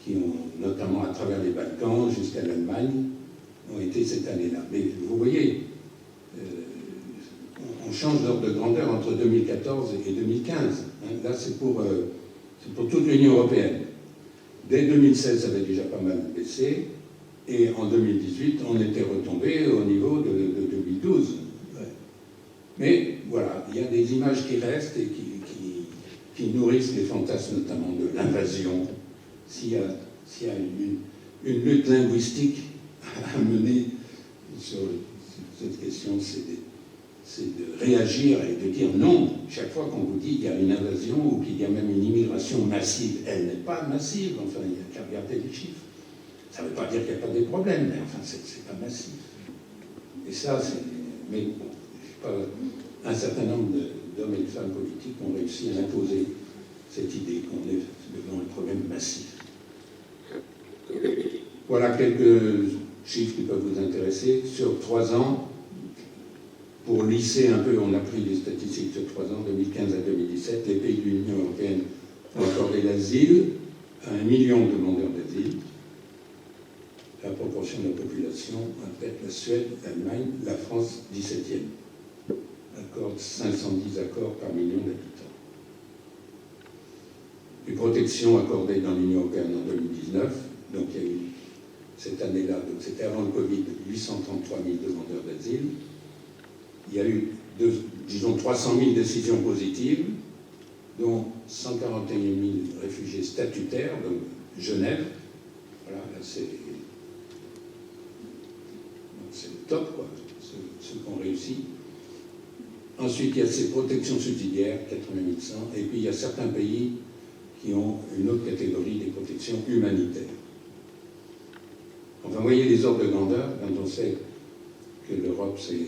qui ont, notamment à travers les Balkans jusqu'à l'Allemagne, ont été cette année-là. Mais vous voyez, on change d'ordre de grandeur entre 2014 et 2015. Là, c'est pour toute l'Union européenne. Dès 2016, ça avait déjà pas mal baissé, et en 2018, on était retombé au niveau de 2012. Mais voilà, il y a des images qui restent et qui nourrissent les fantasmes, notamment de l'invasion. S'il y a une lutte linguistique à mener sur cette question, c'est de réagir et de dire non. Chaque fois qu'on vous dit qu'il y a une invasion ou qu'il y a même une immigration massive, elle n'est pas massive, enfin, il n'y a qu'à regarder les chiffres. Ça ne veut pas dire qu'il n'y a pas des problèmes, mais enfin, c'est pas massif. Et ça, c'est... Mais bon, je sais pas, un certain nombre d'hommes et de femmes politiques ont réussi à imposer cette idée qu'on est devant un problème massif. Voilà quelques chiffres qui peuvent vous intéresser. Sur 3 ans, pour lisser un peu, on a pris des statistiques sur 3 ans, 2015 à 2017, les pays de l'Union européenne ont accordé l'asile à 1 million de demandeurs d'asile. La proportion de la population, en tête la Suède, l'Allemagne, la France, 17e. Accorde 510 accords par million d'habitants. Les protections accordées dans l'Union européenne en 2019, donc il y a eu cette année-là, donc c'était avant le Covid, 833 000 demandeurs d'asile. Il y a eu, disons, 300 000 décisions positives, dont 141 000 réfugiés statutaires, donc Genève. Voilà, là c'est le top, quoi, ceux qui ont réussi. Ensuite, il y a ces protections subsidiaires, 80 100, et puis il y a certains pays qui ont une autre catégorie, des protections humanitaires. Enfin, vous voyez les ordres de grandeur, quand on sait que l'Europe, c'est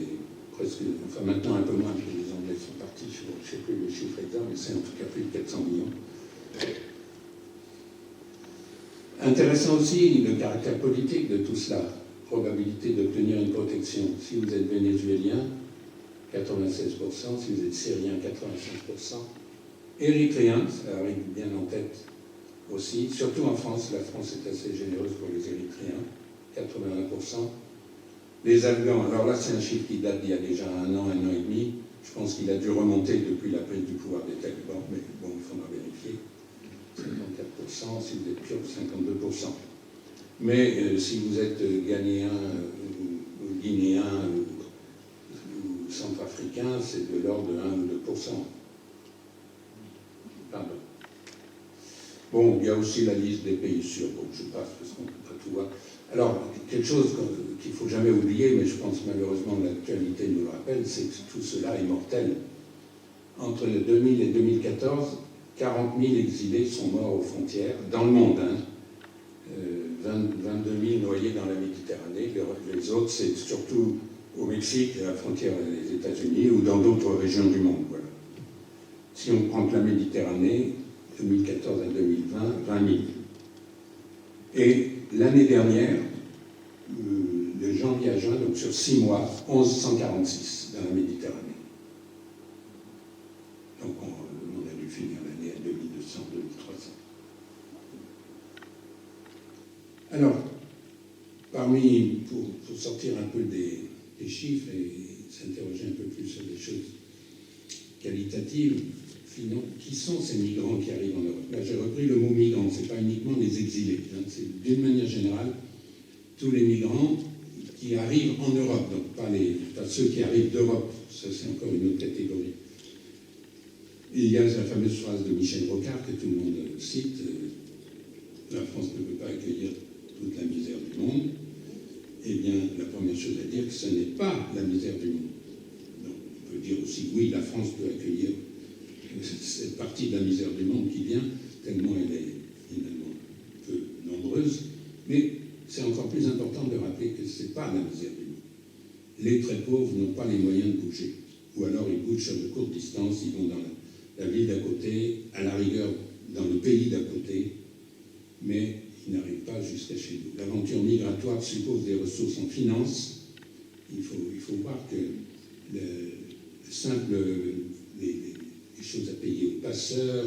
presque, enfin maintenant un peu moins, parce que les Anglais sont partis, je ne sais plus le chiffre exact, mais c'est en tout cas plus de 400 millions. Intéressant aussi le caractère politique de tout cela, probabilité d'obtenir une protection. Si vous êtes vénézuélien, 96%, si vous êtes syrien, 85%, érythréen, ça arrive bien en tête aussi, surtout en France, la France est assez généreuse pour les érythréens, 81%. Les Afghans, alors là c'est un chiffre qui date d'il y a déjà 1 an et demi, je pense qu'il a dû remonter depuis la prise du pouvoir des talibans, mais bon, il faudra vérifier. 54%, si vous êtes kurde, 52%. Mais si vous êtes ghanéen ou guinéen ou centrafricain, c'est de l'ordre de 1 ou 2%. Pardon. Bon, il y a aussi la liste des pays sûrs, donc je passe parce qu'on ne peut pas tout voir. Alors, quelque chose qu'il ne faut jamais oublier, mais je pense malheureusement l'actualité nous le rappelle, c'est que tout cela est mortel. Entre 2000 et 2014, 40 000 exilés sont morts aux frontières, dans le monde. 22 000 noyés dans la Méditerranée. Les autres, c'est surtout au Mexique, à la frontière des États-Unis, ou dans d'autres régions du monde. Voilà. Si on prend que la Méditerranée, 2014 à 2020, 20 000. Et l'année dernière, de janvier à juin, donc sur 6 mois, 1146 dans la Méditerranée. Donc on a dû finir l'année à 2200, 2300. Alors, pour sortir un peu des des chiffres et s'interroger un peu plus sur des choses qualitatives. Qui sont ces migrants qui arrivent en Europe? Là, j'ai repris le mot migrant, ce n'est pas uniquement les exilés, hein, c'est d'une manière générale tous les migrants qui arrivent en Europe, donc pas ceux qui arrivent d'Europe, ça c'est encore une autre catégorie. Il y a la fameuse phrase de Michel Rocard que tout le monde cite, la France ne peut pas accueillir toute la misère du monde. Eh bien, la première chose à dire, que ce n'est pas la misère du monde. Donc, on peut dire aussi, oui, la France peut accueillir cette partie de la misère du monde qui vient, tellement elle est finalement peu nombreuse, mais c'est encore plus important de rappeler que ce n'est pas la misère du monde. Les très pauvres n'ont pas les moyens de bouger, ou alors ils bougent sur de courtes distances, ils vont dans la ville d'à côté, à la rigueur dans le pays d'à côté, mais ils n'arrivent pas jusqu'à chez nous. L'aventure migratoire suppose des ressources en finance. Il faut voir que le simple... les choses à payer aux passeurs,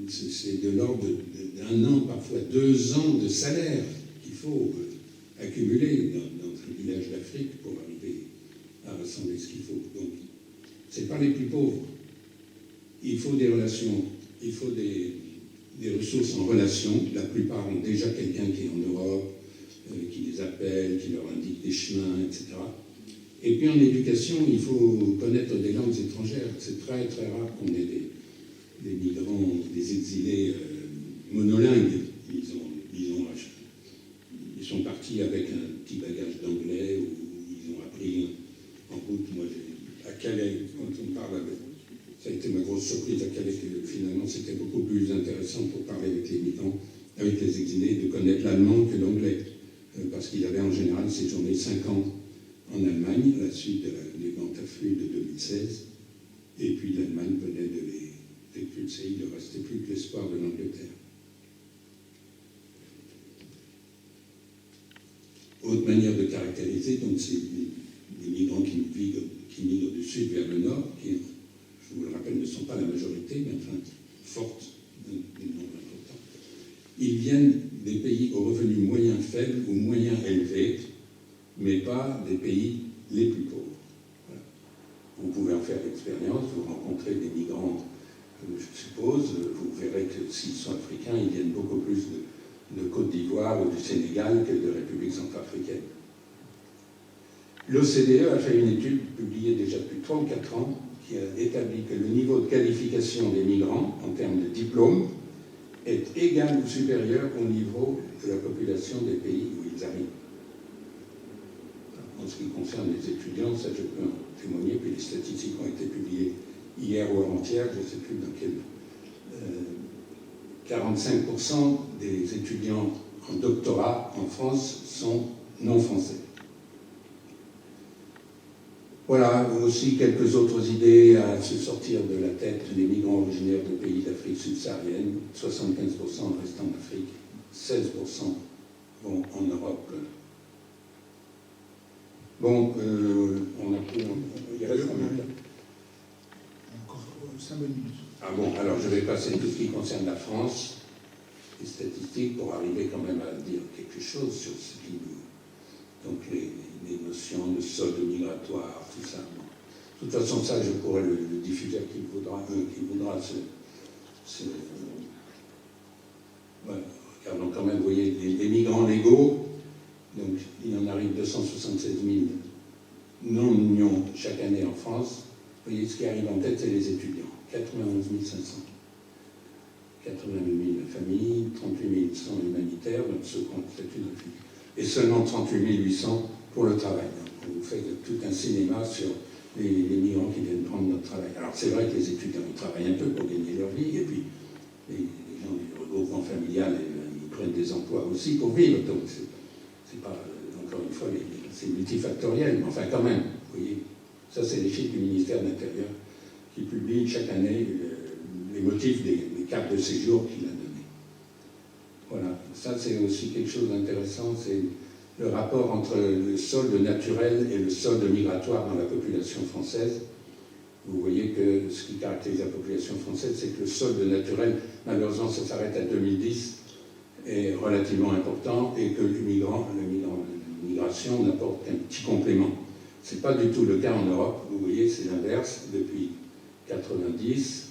c'est de l'ordre d'un an, parfois 2 ans de salaire qu'il faut accumuler dans un village d'Afrique pour arriver à rassembler ce qu'il faut. Donc, ce n'est pas les plus pauvres. Il faut des relations, il faut des ressources en relation. La plupart ont déjà quelqu'un qui est en Europe, qui les appelle, qui leur indique des chemins, etc. Et puis en éducation, il faut connaître des langues étrangères. C'est très très rare qu'on ait des migrants, des exilés monolingues. Ils sont partis avec un petit bagage d'anglais ou ils ont appris en route. Moi, à Calais, quand on parle avec... Ça a été ma grosse surprise à Calais, que finalement c'était beaucoup plus intéressant pour parler avec les migrants, avec les exilés, de connaître l'allemand que l'anglais. Parce qu'ils avaient en général séjourné 5 ans en Allemagne, à la suite des grands afflux de 2016, et puis l'Allemagne venait de les expulser, il ne restait plus que l'espoir de l'Angleterre. Autre manière de caractériser, donc, c'est les migrants qui migrent du sud vers le nord, qui, je vous le rappelle, ne sont pas la majorité, mais enfin forte, un nombre important. Ils viennent des pays aux revenus moyens faibles ou moyens élevés, mais pas des pays les plus pauvres. Voilà. Vous pouvez en faire l'expérience, vous rencontrez des migrants, je suppose, vous verrez que s'ils sont africains, ils viennent beaucoup plus de Côte d'Ivoire ou du Sénégal que de République centrafricaine. L'OCDE a fait une étude publiée déjà depuis 3 ou 4 ans qui a établi que le niveau de qualification des migrants en termes de diplôme est égal ou supérieur au niveau de la population des pays où ils arrivent. En ce qui concerne les étudiants, ça je peux en témoigner, puis les statistiques ont été publiées hier ou avant-hier, je ne sais plus dans quel... 45% des étudiants en doctorat en France sont non français. Voilà, aussi quelques autres idées à se sortir de la tête. Les migrants originaires de pays d'Afrique subsaharienne, 75% restent en Afrique, 16% vont en Europe. Bon, on a pris... Il reste combien de temps ? Encore 5 minutes. Ah bon, alors je vais passer tout ce qui concerne la France, les statistiques, pour arriver quand même à dire quelque chose sur ce qui nous... Donc les notions de solde migratoire, tout ça. De toute façon, ça, je pourrais le diffuser à qui voudra ouais, regardons quand même, vous voyez, les migrants légaux, donc il en arrive 276 000 non-unions chaque année en France. Vous voyez, ce qui arrive en tête, c'est les étudiants. 91 500. 88 000 familles, 38 100 humanitaires, donc ceux qui ont le statut de réfugié. Et seulement 38 800 pour le travail. Donc, on fait tout un cinéma sur les migrants qui viennent prendre notre travail. Alors c'est vrai que les étudiants, ils travaillent un peu pour gagner leur vie, et puis les gens du regroupement familial, ils prennent des emplois aussi pour vivre. Donc c'est pas, encore une fois, c'est multifactoriel, mais enfin quand même, vous voyez, ça c'est les chiffres du ministère de l'Intérieur qui publie chaque année les motifs des cartes de séjour qu'il a données. Voilà, ça c'est aussi quelque chose d'intéressant, c'est le rapport entre le solde naturel et le solde migratoire dans la population française. Vous voyez que ce qui caractérise la population française, c'est que le solde naturel, malheureusement, ça s'arrête à 2010, est relativement important, et que l'immigration l'immigration n'apporte qu'un petit complément. Ce n'est pas du tout le cas en Europe. Vous voyez, c'est l'inverse. Depuis 90,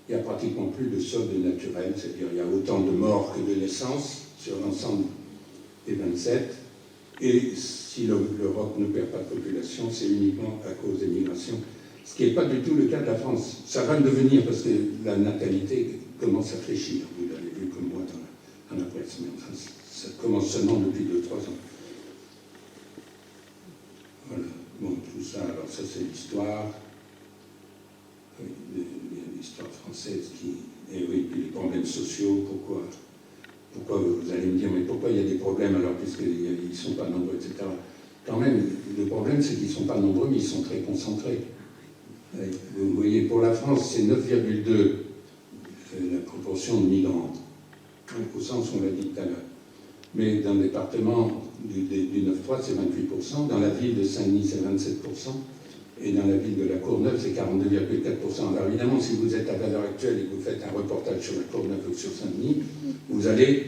il n'y a pratiquement plus de solde naturel, c'est-à-dire il y a autant de morts que de naissances sur l'ensemble des 27. Et si l'Europe ne perd pas de population, c'est uniquement à cause des migrations, ce qui n'est pas du tout le cas de la France. Ça va le devenir parce que la natalité commence à fléchir. Vous l'avez vu comme moi dans la presse, mais enfin, ça commence seulement depuis 2-3 ans. Voilà. Bon, tout ça, alors ça c'est l'histoire. L'histoire française et oui, puis les problèmes sociaux, pourquoi vous allez me dire, mais pourquoi il y a des problèmes alors puisqu'ils ne sont pas nombreux, etc. Quand même, le problème c'est qu'ils ne sont pas nombreux, mais ils sont très concentrés. Vous voyez, pour la France, c'est 9,2 la proportion de migrants, au sens où on l'a dit tout à l'heure. Mais dans le département du 9-3, c'est 28%, dans la ville de Saint-Denis, c'est 27%, et dans la ville de la Courneuve, c'est 42,4%. Alors évidemment, si vous êtes à l'heure actuelle et que vous faites un reportage sur la Courneuve ou sur Saint-Denis, vous allez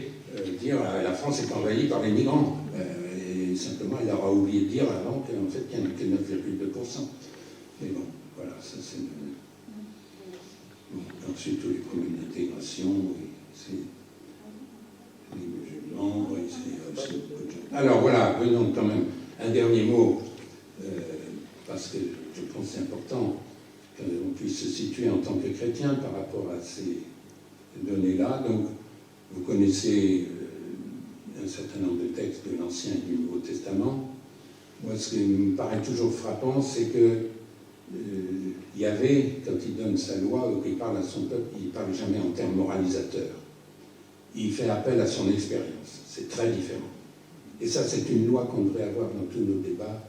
dire la France est envahie par les migrants. Et simplement, il aura oublié de dire avant qu'en fait, il n'y en a que 9,2%. Mais bon, voilà, ça c'est... Bon, ensuite, tous les problèmes d'intégration, oui, c'est... Les musulmans, oui, c'est aussi beaucoup de gens. Alors voilà, venons quand même, un dernier mot, parce que je pense que c'est important qu'on puisse se situer en tant que chrétien par rapport à ces données-là. Donc, vous connaissez un certain nombre de textes de l'Ancien et du Nouveau Testament. Moi, ce qui me paraît toujours frappant, c'est que Yahvé, quand il donne sa loi ou qu'il parle à son peuple, il ne parle jamais en termes moralisateurs. Il fait appel à son expérience. C'est très différent. Et ça, c'est une loi qu'on devrait avoir dans tous nos débats.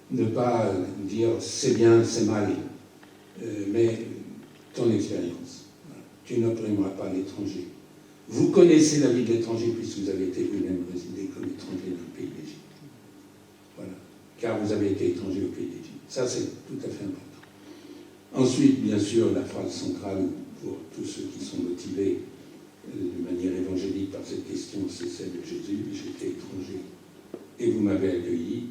Ne pas dire c'est bien, c'est mal, mais ton expérience. Tu n'opprimeras pas l'étranger. Vous connaissez la vie de l'étranger puisque vous avez été vous-même résidé comme étranger dans le pays d'Égypte. Voilà. Car vous avez été étranger au pays d'Égypte. Ça, c'est tout à fait important. Ensuite, bien sûr, la phrase centrale pour tous ceux qui sont motivés de manière évangélique par cette question, c'est celle de Jésus. J'étais étranger et vous m'avez accueilli.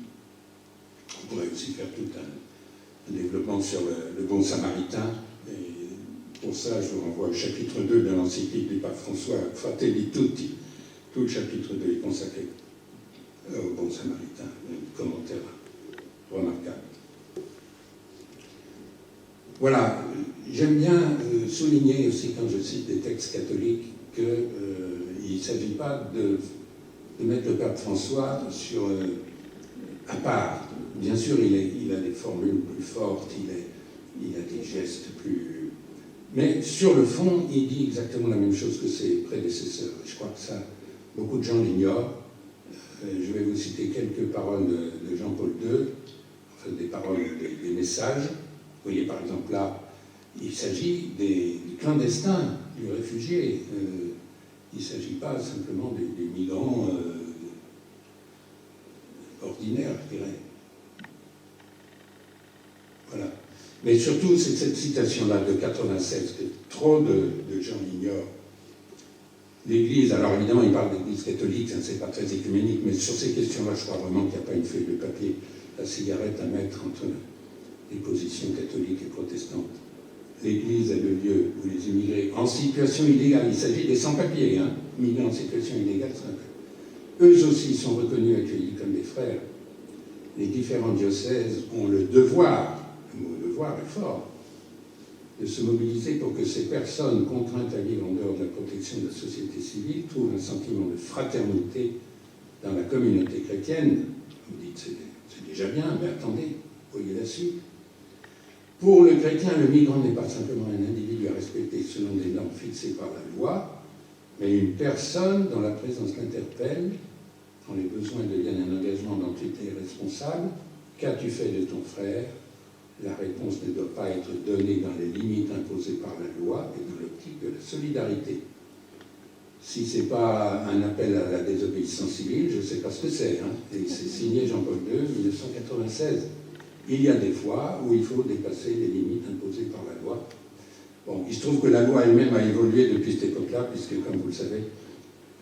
On pourrait aussi faire tout un développement sur le bon samaritain. Et pour ça, je vous renvoie au chapitre 2 de l'encyclique du pape François, Fratelli Tutti. Tout le chapitre 2 est consacré au bon samaritain. Un commentaire remarquable. Voilà, j'aime bien souligner aussi quand je cite des textes catholiques qu'il ne s'agit pas de mettre le pape François sur à part. Bien sûr, il a des formules plus fortes, il a des gestes plus... Mais sur le fond, il dit exactement la même chose que ses prédécesseurs. Je crois que ça, beaucoup de gens l'ignorent. Je vais vous citer quelques paroles de Jean-Paul II, enfin des paroles, des messages. Vous voyez, par exemple, là, il s'agit du clandestin, du réfugié. Il ne s'agit pas simplement des migrants ordinaires, je dirais. Voilà. Mais surtout, c'est cette citation-là de 96 que trop de gens ignorent. L'Église, alors évidemment, il parle d'Église catholique, ça ne c'est pas très écuménique, mais sur ces questions-là, je crois vraiment qu'il n'y a pas une feuille de papier, la cigarette à mettre entre les positions catholiques et protestantes. L'Église est le lieu où les immigrés en situation illégale, il s'agit des sans-papiers, hein, immigrés en situation illégale, eux aussi sont reconnus, accueillis comme des frères. Les différents diocèses ont le devoir, le mot devoir est fort, de se mobiliser pour que ces personnes contraintes à vivre en dehors de la protection de la société civile trouvent un sentiment de fraternité dans la communauté chrétienne. Vous dites, c'est déjà bien, mais attendez, voyez la suite. Pour le chrétien, le migrant n'est pas simplement un individu à respecter selon des normes fixées par la loi, mais une personne dont la présence l'interpelle, dont les besoins deviennent un engagement dont tu es responsable. Qu'as-tu fait de ton frère? La réponse ne doit pas être donnée dans les limites imposées par la loi et dans l'optique de la solidarité. Si ce n'est pas un appel à la désobéissance civile, je ne sais pas ce que c'est. Hein, et c'est signé Jean-Paul II, 1996. Il y a des fois où il faut dépasser les limites imposées par la loi. Bon, il se trouve que la loi elle-même a évolué depuis cette époque-là, puisque, comme vous le savez,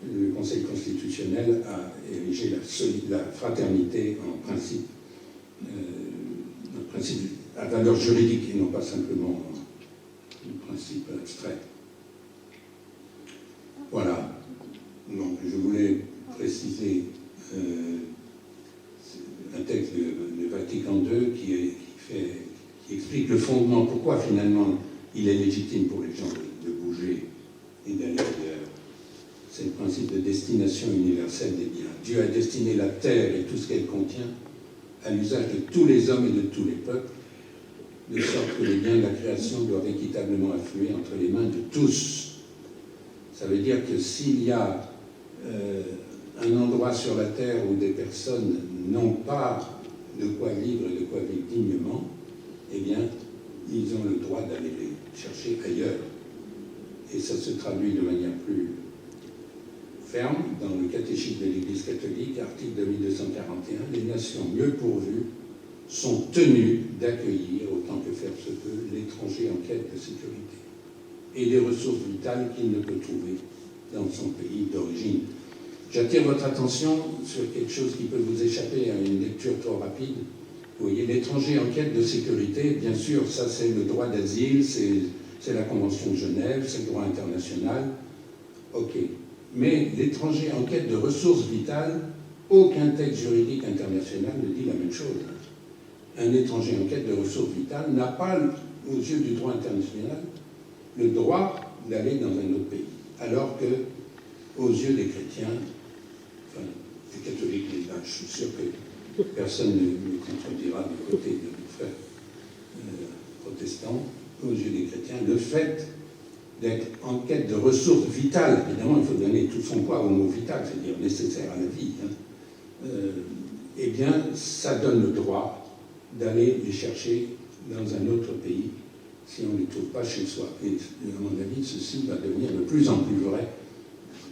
le Conseil constitutionnel a érigé la fraternité en principe à valeur juridique et non pas simplement un principe abstrait. Voilà. Donc, je voulais préciser un texte de Vatican II qui explique le fondement, pourquoi finalement il est légitime pour les gens de bouger et d'aller ailleurs. C'est le principe de destination universelle des biens. Dieu a destiné la terre et tout ce qu'elle contient à l'usage de tous les hommes et de tous les peuples, de sorte que les biens de la création doivent équitablement affluer entre les mains de tous. Ça veut dire que s'il y a un endroit sur la terre où des personnes n'ont pas de quoi vivre et de quoi vivre dignement, eh bien, ils ont le droit d'aller les chercher ailleurs. Et ça se traduit de manière plus ferme dans le catéchisme de l'Église catholique, article 2241, les nations mieux pourvues sont tenues d'accueillir, autant que faire se peut, l'étranger en quête de sécurité et des ressources vitales qu'il ne peut trouver dans son pays d'origine. J'attire votre attention sur quelque chose qui peut vous échapper à une lecture trop rapide. Vous voyez, l'étranger en quête de sécurité, bien sûr, ça c'est le droit d'asile, c'est la Convention de Genève, c'est le droit international, ok. Mais l'étranger en quête de ressources vitales, aucun texte juridique international ne dit la même chose. Un étranger en quête de ressources vitales n'a pas, aux yeux du droit international, le droit d'aller dans un autre pays. Alors que, aux yeux des chrétiens, enfin, des catholiques, je suis sûr que personne ne me contredira du côté de nos frères protestants, aux yeux des chrétiens, le fait d'être en quête de ressources vitales, évidemment il faut donner tout son poids au mot vital, c'est-à-dire nécessaire à la vie, eh bien ça donne le droit d'aller les chercher dans un autre pays si on ne les trouve pas chez soi. Et à mon avis, ceci va devenir de plus en plus vrai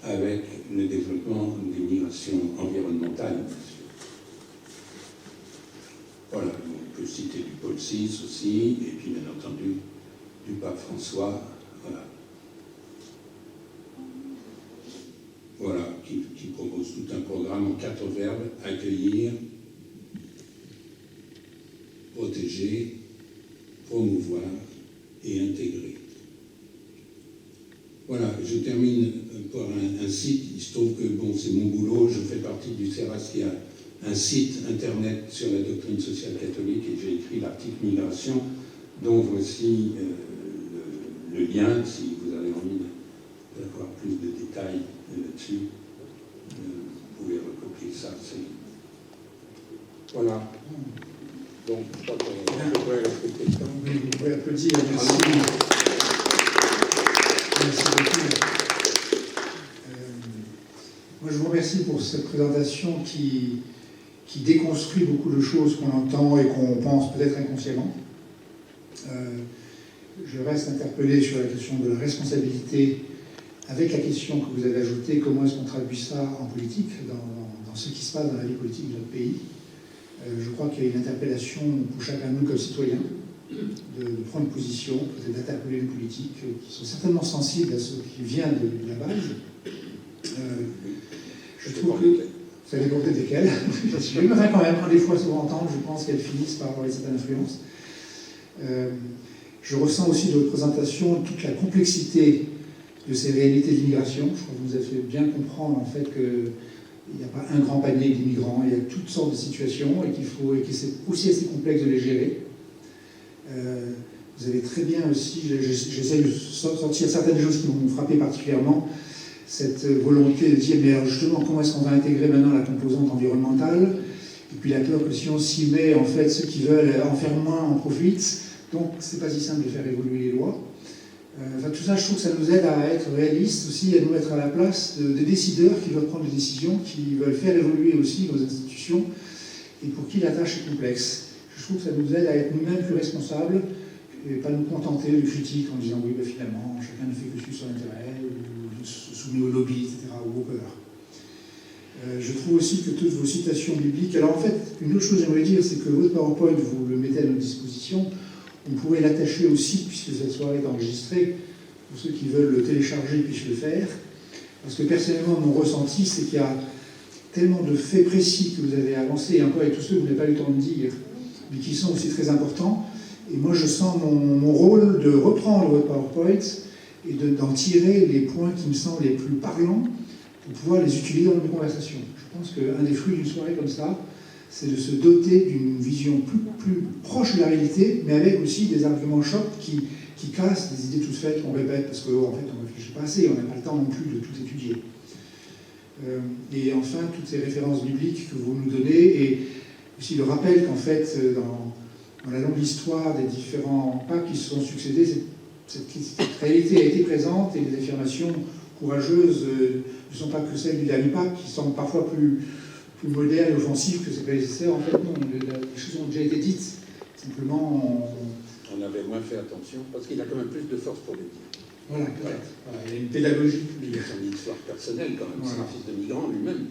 avec le développement des migrations environnementales. Voilà, on peut citer du Paul VI aussi, et puis bien entendu du pape François, voilà, qui propose tout un programme en 4 verbes: accueillir, protéger, promouvoir et intégrer. Voilà, je termine par un site. Il se trouve que, bon, c'est mon boulot, je fais partie du CERAS qui a un site internet sur la doctrine sociale catholique et j'ai écrit l'article Migration, dont voici le lien, si vous avez envie d'avoir plus de détails là-dessus. Vous pouvez recopier ça. Voilà. Donc, je crois qu'on pourrait respecter le temps. Oui, vous pouvez applaudir. Merci. Merci beaucoup. Moi, je vous remercie pour cette présentation qui déconstruit beaucoup de choses qu'on entend et qu'on pense peut-être inconsciemment. Je reste interpellé sur la question de la responsabilité, avec la question que vous avez ajoutée, comment est-ce qu'on traduit ça en politique, dans ce qui se passe dans la vie politique de notre pays. Je crois qu'il y a une interpellation pour chacun de nous comme citoyens, de prendre position, peut-être d'interpeller les politiques qui sont certainement sensibles à ce qui vient de la base. Je trouve que ça dépend peut-être desquelles, mais enfin quand même, quand des fois se vont entendre, je pense qu'elles finissent par avoir une certaine influence. Je ressens aussi de votre présentation toute la complexité de ces réalités d'immigration. Je crois que vous avez fait bien comprendre en fait qu'il n'y a pas un grand panier d'immigrants, il y a toutes sortes de situations et que c'est aussi assez complexe de les gérer. Vous avez très bien aussi, j'essaie de sortir certaines choses qui m'ont frappé particulièrement, cette volonté de dire, mais alors justement, comment est-ce qu'on va intégrer maintenant la composante environnementale? Et puis la peur que si on s'y met, en fait, ceux qui veulent en faire moins en profitent. Donc, c'est pas si simple de faire évoluer les lois. Enfin, tout ça, je trouve que ça nous aide à être réalistes aussi, à nous mettre à la place des décideurs qui doivent prendre des décisions, qui veulent faire évoluer aussi nos institutions, et pour qui la tâche est complexe. Je trouve que ça nous aide à être nous-mêmes plus responsables, et pas nous contenter du critique en disant, oui, ben, finalement, chacun ne fait que suivre son intérêt, ou se soumet au lobby, etc., ou au peur. Je trouve aussi que toutes vos citations bibliques... Alors en fait, une autre chose que j'aimerais dire, c'est que votre PowerPoint, vous le mettez à notre disposition. On pourrait l'attacher aussi, puisque cette soirée est enregistrée, pour ceux qui veulent le télécharger puissent le faire. Parce que personnellement, mon ressenti, c'est qu'il y a tellement de faits précis que vous avez avancés, et encore avec tous ceux que vous n'avez pas eu le temps de dire, mais qui sont aussi très importants. Et moi, je sens mon rôle de reprendre votre PowerPoint et d'en tirer les points qui me semblent les plus parlants pour pouvoir les utiliser dans mes conversations. Je pense qu'un des fruits d'une soirée comme ça, c'est de se doter d'une vision plus proche de la réalité, mais avec aussi des arguments chocs qui cassent des idées toutes faites qu'on répète, parce qu'en fait, on ne réfléchit pas assez, on n'a pas le temps non plus de tout étudier. Et enfin, toutes ces références bibliques que vous nous donnez, et aussi le rappel qu'en fait, dans la longue histoire des différents papes qui se sont succédés, cette réalité a été présente, et les affirmations courageuses ne sont pas que celles du dernier pape, qui semblent parfois plus modernes et offensives que ses prédécesseurs. En fait, non, les choses ont déjà été dites. Simplement, on avait moins fait attention, parce qu'il a quand même plus de force pour les dire. Voilà, peut-être. Voilà, il y a une pédagogie. Il a son histoire personnelle, quand même. C'est un fils de migrant lui-même.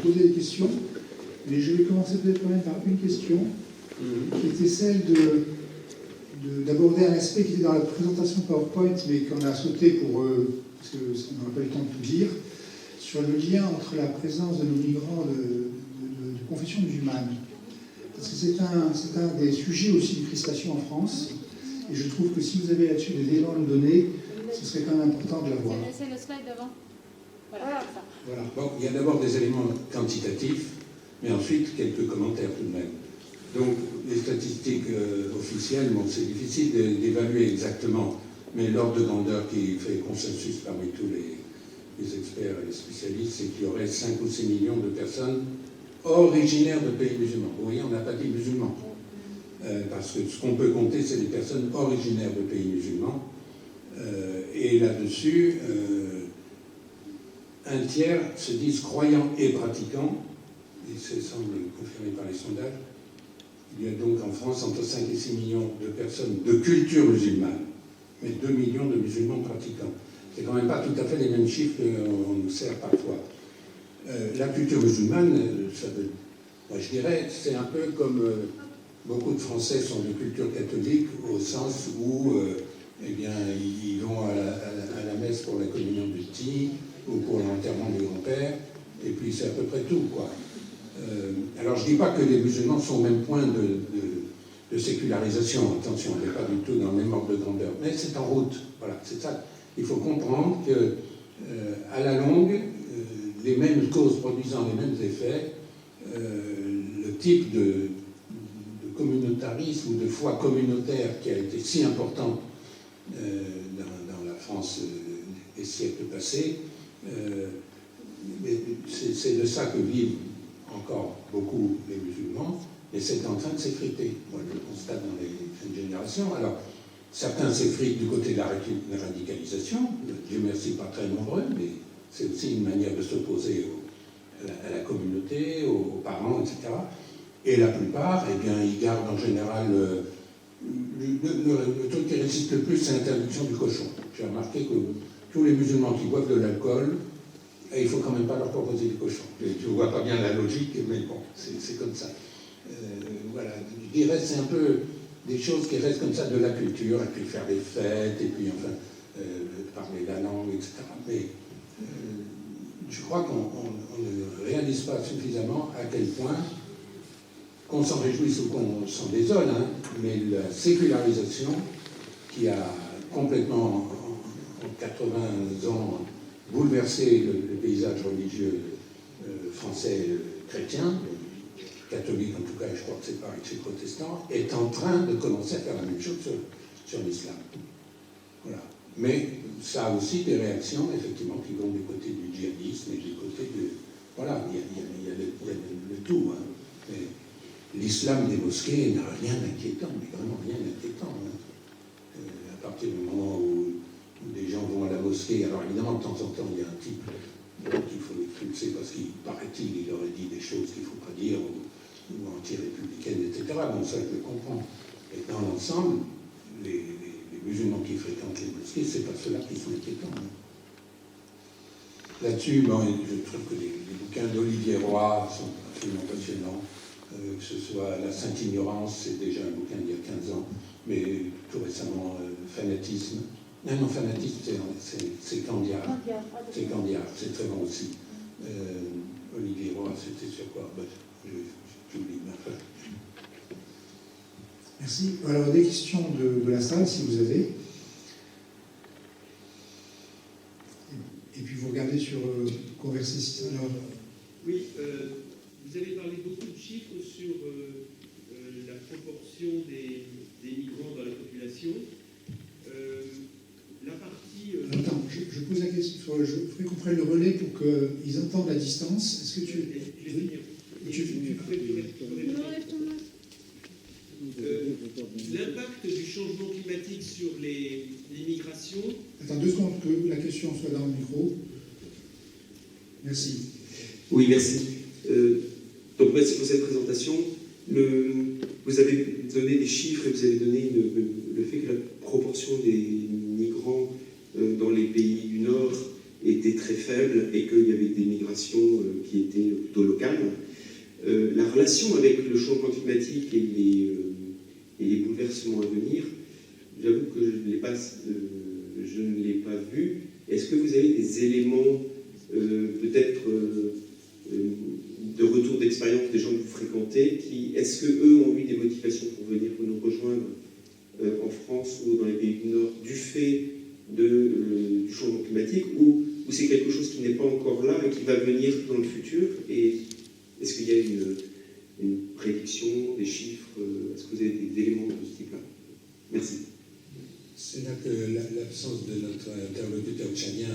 poser des questions, mais je vais commencer peut-être quand même par une question, qui était celle d'aborder un aspect qui était dans la présentation PowerPoint, mais qu'on a sauté parce qu'on n'aura pas eu le temps de tout dire, sur le lien entre la présence de nos migrants de confession musulmane. Parce que c'est un des sujets aussi de crispation en France, et je trouve que si vous avez là-dessus des éléments à nous donner, ce serait quand même important de l'avoir. C'est le slide d'avant. Voilà, ça. Voilà. Bon, il y a d'abord des éléments quantitatifs, mais ensuite quelques commentaires tout de même. Donc, les statistiques officielles, bon, c'est difficile d'évaluer exactement, mais l'ordre de grandeur qui fait consensus parmi tous les experts et les spécialistes, c'est qu'il y aurait 5 ou 6 millions de personnes originaires de pays musulmans. Vous voyez, on n'a pas dit musulmans. Parce que ce qu'on peut compter, c'est les personnes originaires de pays musulmans. Et là-dessus, un tiers se disent croyants et pratiquants, et ça semble confirmé par les sondages. Il y a donc en France entre 5 et 6 millions de personnes de culture musulmane, mais 2 millions de musulmans pratiquants. C'est quand même pas tout à fait les mêmes chiffres qu'on nous sert parfois. La culture musulmane, moi je dirais, c'est un peu comme beaucoup de Français sont de culture catholique, au sens où eh bien, ils vont à la messe pour la communion du petit ou pour l'enterrement du grand-père, et puis c'est à peu près tout, quoi. Alors je ne dis pas que les musulmans sont au même point de sécularisation, attention, on n'est pas du tout dans le même ordre de grandeur, mais c'est en route, voilà, c'est ça. Il faut comprendre que à la longue, les mêmes causes produisant les mêmes effets, le type de communautarisme ou de foi communautaire qui a été si important dans la France des siècles passés, c'est de ça que vivent encore beaucoup les musulmans, et c'est en train de s'effriter. Moi, je le constate dans les jeunes générations. Alors, certains s'effritent du côté de la radicalisation, Dieu merci, pas très nombreux, mais c'est aussi une manière de s'opposer à la communauté, aux parents, etc. Et la plupart, eh bien, ils gardent en général le truc qui résiste le plus, c'est l'interdiction du cochon. J'ai remarqué que tous les musulmans qui boivent de l'alcool, il ne faut quand même pas leur proposer du cochon. Je ne vois pas bien la logique, mais bon, c'est comme ça. Voilà, je dirais c'est un peu des choses qui restent comme ça de la culture, et puis faire des fêtes, et puis enfin parler la langue, etc. Mais je crois qu'on ne réalise pas suffisamment à quel point, qu'on s'en réjouisse ou qu'on s'en désole, hein, mais la sécularisation qui a complètement, en 80 ans, bouleversé le paysage religieux français chrétien, catholique en tout cas, et je crois que c'est pareil chez les protestants, est en train de commencer à faire la même chose sur l'islam. Voilà. Mais ça a aussi des réactions, effectivement, qui vont du côté du djihadisme et du côté de... Voilà, il y a le tout. Hein. L'islam des mosquées n'a rien d'inquiétant, mais vraiment rien d'inquiétant. Hein. À partir du moment où des gens vont à la mosquée, alors évidemment, de temps en temps, il y a un type qu'il faut expulser parce qu'il, paraît-il, il aurait dit des choses qu'il ne faut pas dire, ou anti-républicaines, etc. Bon, ça, je le comprends. Et dans l'ensemble, les musulmans qui fréquentent les mosquées, ce n'est pas ceux-là qui sont inquiétants. Hein. Là-dessus, bon, je trouve que les bouquins d'Olivier Roy sont absolument passionnants. Que ce soit La Sainte Ignorance, c'est déjà un bouquin d'il y a 15 ans, mais tout récemment, Fanatisme. Non, Fanatisme, c'est Candiard. C'est Candiard, c'est très bon aussi. Olivier Roy, c'était sur quoi? J'oublie ma fin. Merci. Alors, des questions de la salle, si vous avez. Et puis, vous regardez sur Converser. Alors, oui, vous avez parlé beaucoup de chiffres sur la proportion des migrants dans la population. La partie... Attends, je pose la question. Je voudrais qu'on prenne le relais pour qu'ils entendent la distance. Est-ce que tu... Je vais finir. L'impact du changement climatique sur les migrations... Attends 2 secondes que la question soit dans le micro. Merci. Oui, merci. Donc merci pour cette présentation. Vous avez donné des chiffres et vous avez donné le fait que la proportion des migrants dans les pays du Nord était très faible et qu'il y avait des migrations qui étaient plutôt locales. La relation avec le changement climatique et les bouleversements à venir, j'avoue que je ne l'ai pas vu. Est-ce que vous avez des éléments peut-être de retour d'expérience des gens que vous fréquentez, est-ce qu'eux ont eu des motivations pour venir nous rejoindre en France ou dans les pays du Nord du fait du changement climatique, ou c'est quelque chose qui n'est pas encore là et qui va venir dans le futur? Et est-ce qu'il y a une prédiction, des chiffres? Est-ce que vous avez des éléments de ce type-là? Merci. C'est là que l'absence de notre interlocuteur tchadien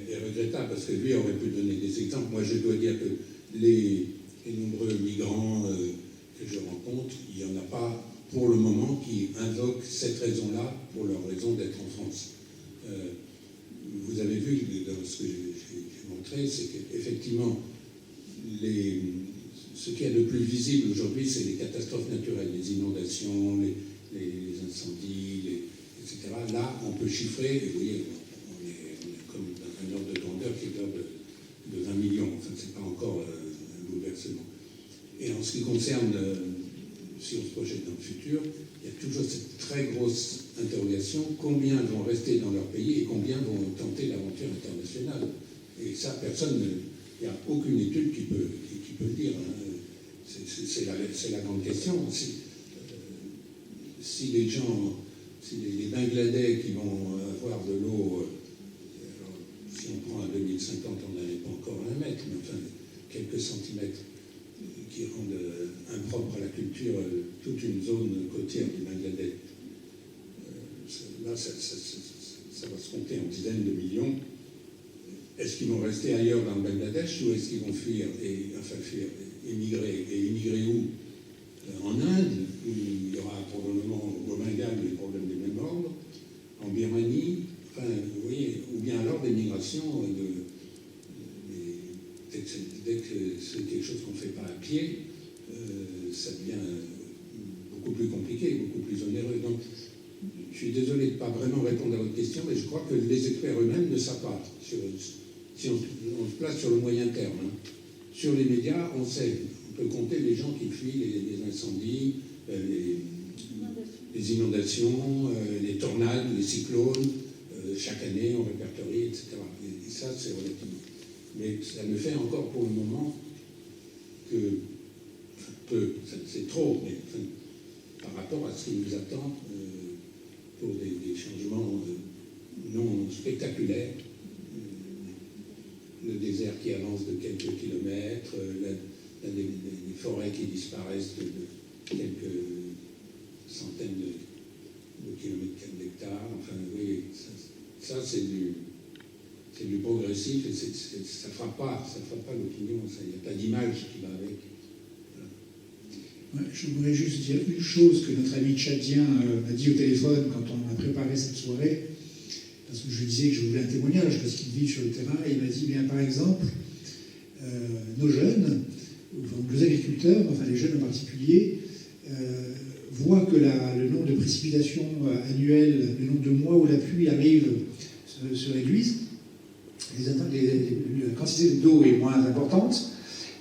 est regrettable, parce que lui aurait pu donner des exemples. Moi, je dois dire que les nombreux migrants que je rencontre, il n'y en a pas pour le moment qui invoquent cette raison-là pour leur raison d'être en France. Vous avez vu dans ce que j'ai montré, c'est qu'effectivement, ce qu'il y a de plus visible aujourd'hui, c'est les catastrophes naturelles, les inondations, les incendies, etc. Là, on peut chiffrer, et vous voyez, on est comme dans un ordre de grandeur qui est d'ordre de 20 millions. Enfin, ce n'est pas encore un bouleversement. Et en ce qui concerne, si on se projette dans le futur, il y a toujours cette très grosse interrogation: combien vont rester dans leur pays et combien vont tenter l'aventure internationale? Et ça, personne, il n'y a aucune étude qui peut le dire. Hein. C'est la grande question. Si les gens, si les Bangladais qui vont avoir de l'eau, si on prend à 2050, on n'en est pas encore à 1 mètre, mais enfin quelques centimètres, qui rendent impropre à la culture toute une zone côtière du Bangladesh. Là, ça va se compter en dizaines de millions. Est-ce qu'ils vont rester ailleurs dans le Bangladesh, ou est-ce qu'ils vont fuir, émigrer? Et émigrer où? En Inde, où il y aura probablement au Bengale des problèmes du même ordre, en Birmanie, enfin, vous voyez, ou bien alors des migrations dès que c'est quelque chose qu'on ne fait pas à pied, ça devient beaucoup plus compliqué, beaucoup plus onéreux. Donc, je suis désolé de ne pas vraiment répondre à votre question, mais je crois que les experts eux-mêmes ne savent pas. Si on se place sur le moyen terme, hein. Sur les médias, on sait, on peut compter les gens qui fuient les incendies, les inondations, les tornades, les cyclones. Chaque année, on répertorie, etc. Et ça, c'est relativement. Mais ça ne fait encore pour le moment que peu, c'est trop, mais par rapport à ce qui nous attend pour des changements non spectaculaires, le désert qui avance de quelques kilomètres, les forêts qui disparaissent de quelques centaines de kilomètres d'hectares, enfin oui, ça c'est du progressif, et ça ne frappe pas l'opinion, il n'y a pas d'image qui va avec. Voilà. Je voudrais juste dire une chose que notre ami tchadien m'a dit au téléphone quand on a préparé cette soirée, parce que je lui disais que je voulais un témoignage de ce qu'il vit sur le terrain, et il m'a dit, bien par exemple, nos jeunes, enfin, nos agriculteurs, enfin les jeunes en particulier, voient que le nombre de précipitations annuelles, le nombre de mois où la pluie arrive se réduisent, la quantité d'eau est moins importante,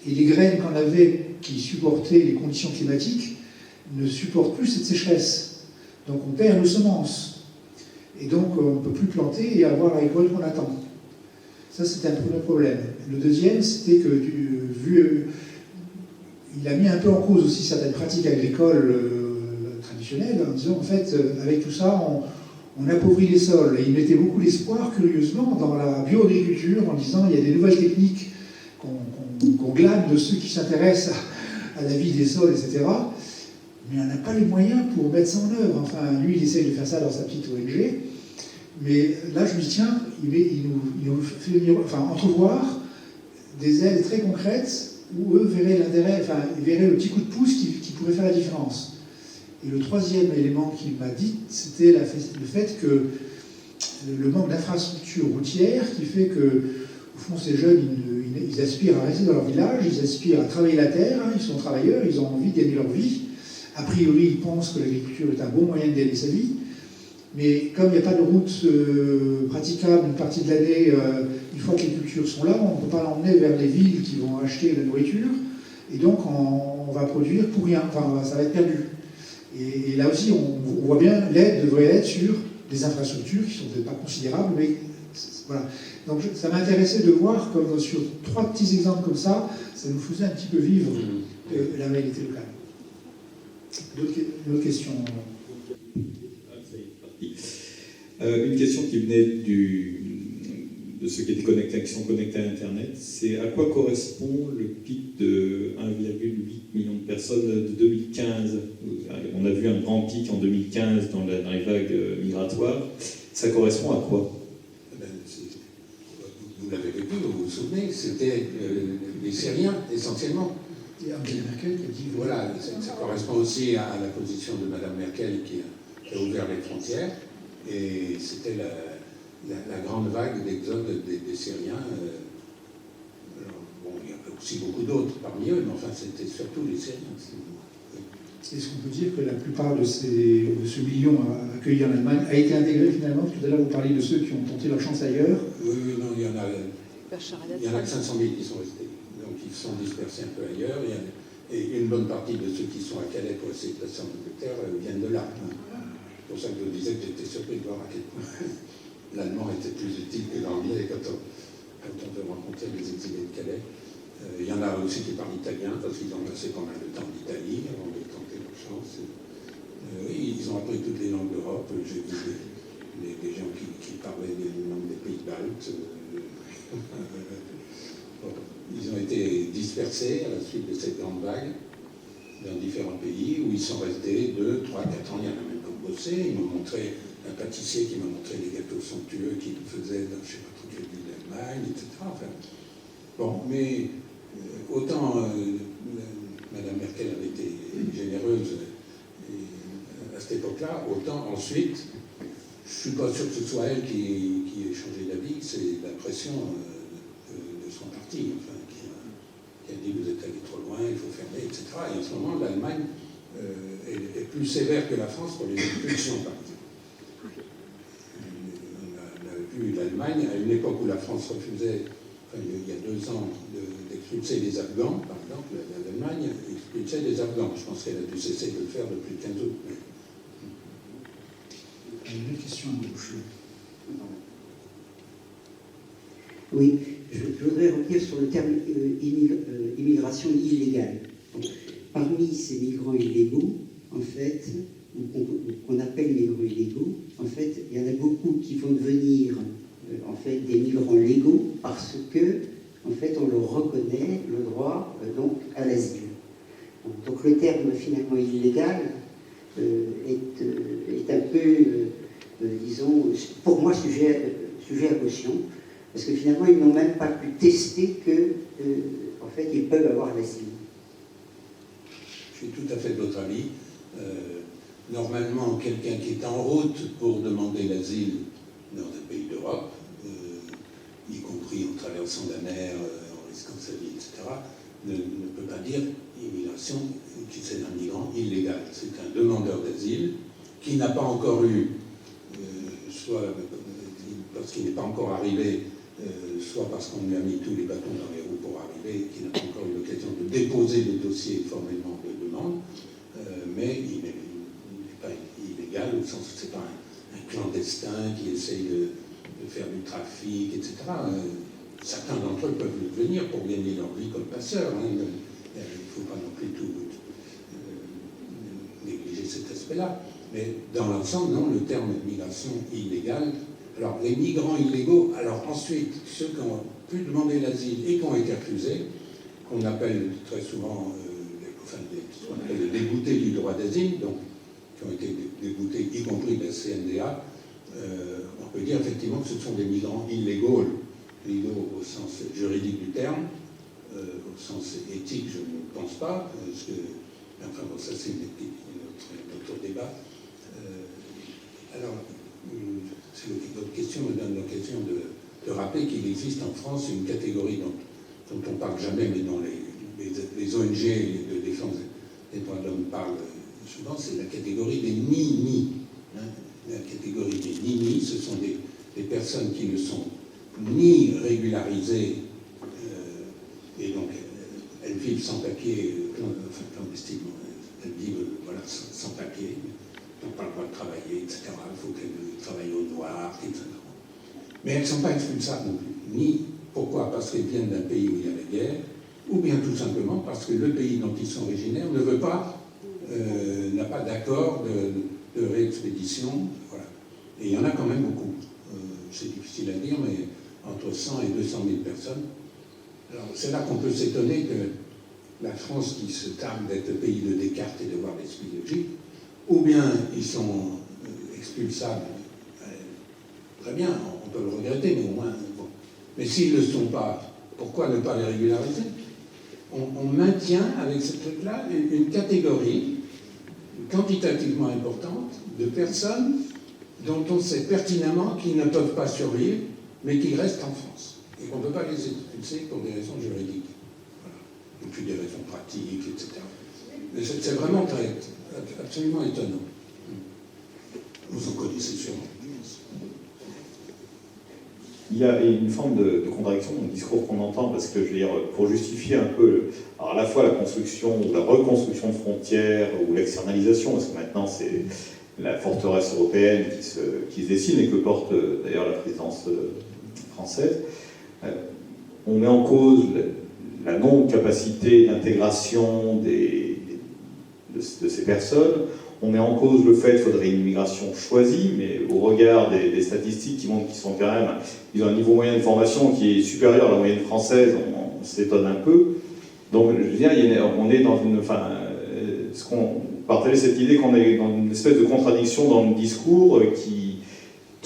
et les graines qu'on avait qui supportaient les conditions climatiques ne supportent plus cette sécheresse. Donc on perd nos semences. Et donc on ne peut plus planter et avoir la récolte qu'on attend. Ça, c'était un premier problème. Le deuxième, c'était que, il a mis un peu en cause aussi certaines pratiques agricoles traditionnelles, en disant, en fait, avec tout ça, on appauvrit les sols. Et il mettait beaucoup d'espoir, curieusement, dans la bioagriculture, en disant, il y a des nouvelles techniques qu'on glane de ceux qui s'intéressent à la vie des sols, etc. Mais on n'a pas les moyens pour mettre ça en œuvre. Enfin, lui, il essaye de faire ça dans sa petite ONG. Mais là, je me dis, tiens, il nous fait entrevoir des aides très concrètes où eux verraient l'intérêt, enfin, ils verraient le petit coup de pouce qui pourrait faire la différence. Et le troisième élément qu'il m'a dit, c'était le fait que le manque d'infrastructures routières qui fait que, au fond, ces jeunes, ils aspirent à rester dans leur village, ils aspirent à travailler la terre, hein, ils sont travailleurs, ils ont envie de gagner leur vie. A priori, ils pensent que l'agriculture est un bon moyen de gagner sa vie. Mais comme il n'y a pas de route praticable une partie de l'année, une fois que les cultures sont là, on ne peut pas l'emmener vers les villes qui vont acheter la nourriture. Et donc, on va produire pour rien. Enfin, ça va être perdu. Et là aussi, on voit bien, l'aide devrait être sur des infrastructures qui ne sont peut-être pas considérables, mais voilà. Donc, ça m'intéressait de voir, comme sur 3 petits exemples comme ça nous faisait un petit peu vivre la réalité locale. D'autres questions? Une question qui venait de ceux qui étaient connectés, qui sont connectés à Internet, c'est à quoi correspond le pic de 1,8 million de personnes de 2015? On a vu un grand pic en 2015 dans les vagues migratoires. Ça correspond à quoi? Vous l'avez vécu, vous vous souvenez, c'était les Syriens essentiellement. Il y a Angela Merkel qui a dit... Voilà, ça correspond aussi à la position de Mme Merkel qui a ouvert les frontières. Et c'était la grande vague d'exode des Syriens. Alors, bon, il y a aussi beaucoup d'autres parmi eux, mais enfin, c'était surtout les Syriens. Est-ce qu'on peut dire que la plupart de ce million accueillis en Allemagne a été intégré finalement? Tout à l'heure, vous parliez de ceux qui ont tenté leur chance ailleurs. Oui, non, il y en a que 500 000 qui sont restés. Donc, ils sont dispersés un peu ailleurs. Et une bonne partie de ceux qui sont à Calais pour essayer de passer en Angleterre viennent de là. C'est pour ça que je vous disais que j'étais surpris de voir à quel point l'allemand était plus utile que l'anglais quand on veut rencontrer les exilés de Calais. Il y en a aussi qui parlent italien parce qu'ils ont passé pas mal de temps en Italie avant de tenter leur chance. Oui, ils ont appris toutes les langues d'Europe. J'ai vu des gens qui parlaient les langues des pays baltes. Bon, ils ont été dispersés à la suite de cette grande vague dans différents pays où ils sont restés 2, 3, 4 ans. Il y en a même qui ont bossé. Ils m'ont montré un pâtissier qui m'a montré des gâteaux somptueux qu'il faisait dans je ne sais pas trop quelle ville d'Allemagne, etc. Enfin, bon, mais autant Mme Merkel avait été généreuse à cette époque-là, autant ensuite, je ne suis pas sûr que ce soit elle qui ait changé d'avis, c'est la pression de son parti, enfin, qui a dit vous êtes allé trop loin, il faut fermer, etc. Et en ce moment, l'Allemagne est plus sévère que la France pour les expulsions, par exemple. On a vu l'Allemagne à une époque où la France refusait, enfin, il y a 2 ans, d'expulser les Afghans, par exemple, l'Allemagne expulsait des Afghans. Je pense qu'elle a dû cesser de le faire depuis le 15 août. Une question à gauche. Oui, je voudrais revenir sur le terme immigration illégale. Donc, parmi ces migrants illégaux, en fait, qu'on appelle migrants illégaux, en fait, il y en a beaucoup qui vont devenir en fait, des migrants légaux parce que, en fait, on leur reconnaît le droit donc, à l'asile. Donc le terme finalement illégal est un peu, disons, pour moi, sujet à caution. Parce que finalement, ils n'ont même pas pu tester que, en fait, ils peuvent avoir l'asile. Je suis tout à fait de votre avis. Normalement, quelqu'un qui est en route pour demander l'asile dans un pays d'Europe, y compris en traversant la mer, en risquant sa vie, etc., ne peut pas dire immigration, qui c'est un migrant illégal. C'est un demandeur d'asile qui n'a pas encore eu, soit parce qu'il n'est pas encore arrivé, soit parce qu'on lui a mis tous les bâtons dans les roues pour arriver, qui n'a pas encore eu l'occasion de déposer le dossier formellement de demande, mais il n'est pas illégal, au sens où ce n'est pas un clandestin qui essaye de faire du trafic, etc. Certains d'entre eux peuvent le devenir pour gagner leur vie comme passeurs. Hein. Il ne faut pas non plus tout négliger cet aspect-là. Mais dans l'ensemble, non, le terme migration illégale. Alors, les migrants illégaux, alors ensuite, ceux qui ont pu demander l'asile et qui ont été refusés, qu'on appelle très souvent ce qu'on appelle les déboutés du droit d'asile, donc qui ont été déboutés, y compris de la CNDA, on peut dire effectivement que ce sont des migrants illégaux au sens juridique du terme, au sens éthique, je ne pense pas, parce que, enfin bon, ça c'est notre débat. Alors, votre question me donne l'occasion de rappeler qu'il existe en France une catégorie dont on ne parle jamais, mais dont les ONG de défense des droits de l'homme parlent souvent, c'est la catégorie des ni-ni. Hein. catégorie des nini, ce sont des personnes qui ne sont ni régularisées, et donc elles vivent sans papier, enfin clandestinement, elles vivent voilà, sans papier, n'ont pas le droit de travailler, etc. Il faut qu'elles travaillent au noir, etc. Mais elles ne sont pas expulsables non plus. Ni, pourquoi? Parce qu'elles viennent d'un pays où il y a la guerre, ou bien tout simplement parce que le pays dont ils sont originaires ne veut pas, n'a pas d'accord de réexpédition. Voilà. Et il y en a quand même beaucoup. C'est difficile à dire, mais entre 100 et 200 000 personnes. Alors c'est là qu'on peut s'étonner que la France, qui se targue d'être le pays de Descartes et de voir l'esprit logique, ou bien ils sont expulsables, très bien, on peut le regretter, mais au moins, bon. Mais s'ils ne le sont pas, pourquoi ne pas les régulariser? On maintient avec ce truc-là une catégorie quantitativement importante de personnes dont on sait pertinemment qu'ils ne peuvent pas survivre, mais qui restent en France, et qu'on ne peut pas les expulser pour des raisons juridiques. Voilà. Et puis des raisons pratiques, etc. Mais c'est vraiment absolument étonnant. Vous en connaissez sûrement. Il y a une forme de contradiction dans le discours qu'on entend, parce que, je veux dire, pour justifier un peu, alors à la fois la construction ou la reconstruction de frontières ou l'externalisation, parce que maintenant c'est la forteresse européenne qui se dessine et que porte d'ailleurs la présidence française, on met en cause la non-capacité d'intégration de ces personnes. On met en cause le fait qu'il faudrait une immigration choisie, mais au regard des statistiques qui montrent qu'ils sont quand même, ils ont un niveau moyen de formation qui est supérieur à la moyenne française, on s'étonne un peu. Donc, je veux dire, on est dans une, enfin, partager cette idée qu'on est dans une espèce de contradiction dans le discours qui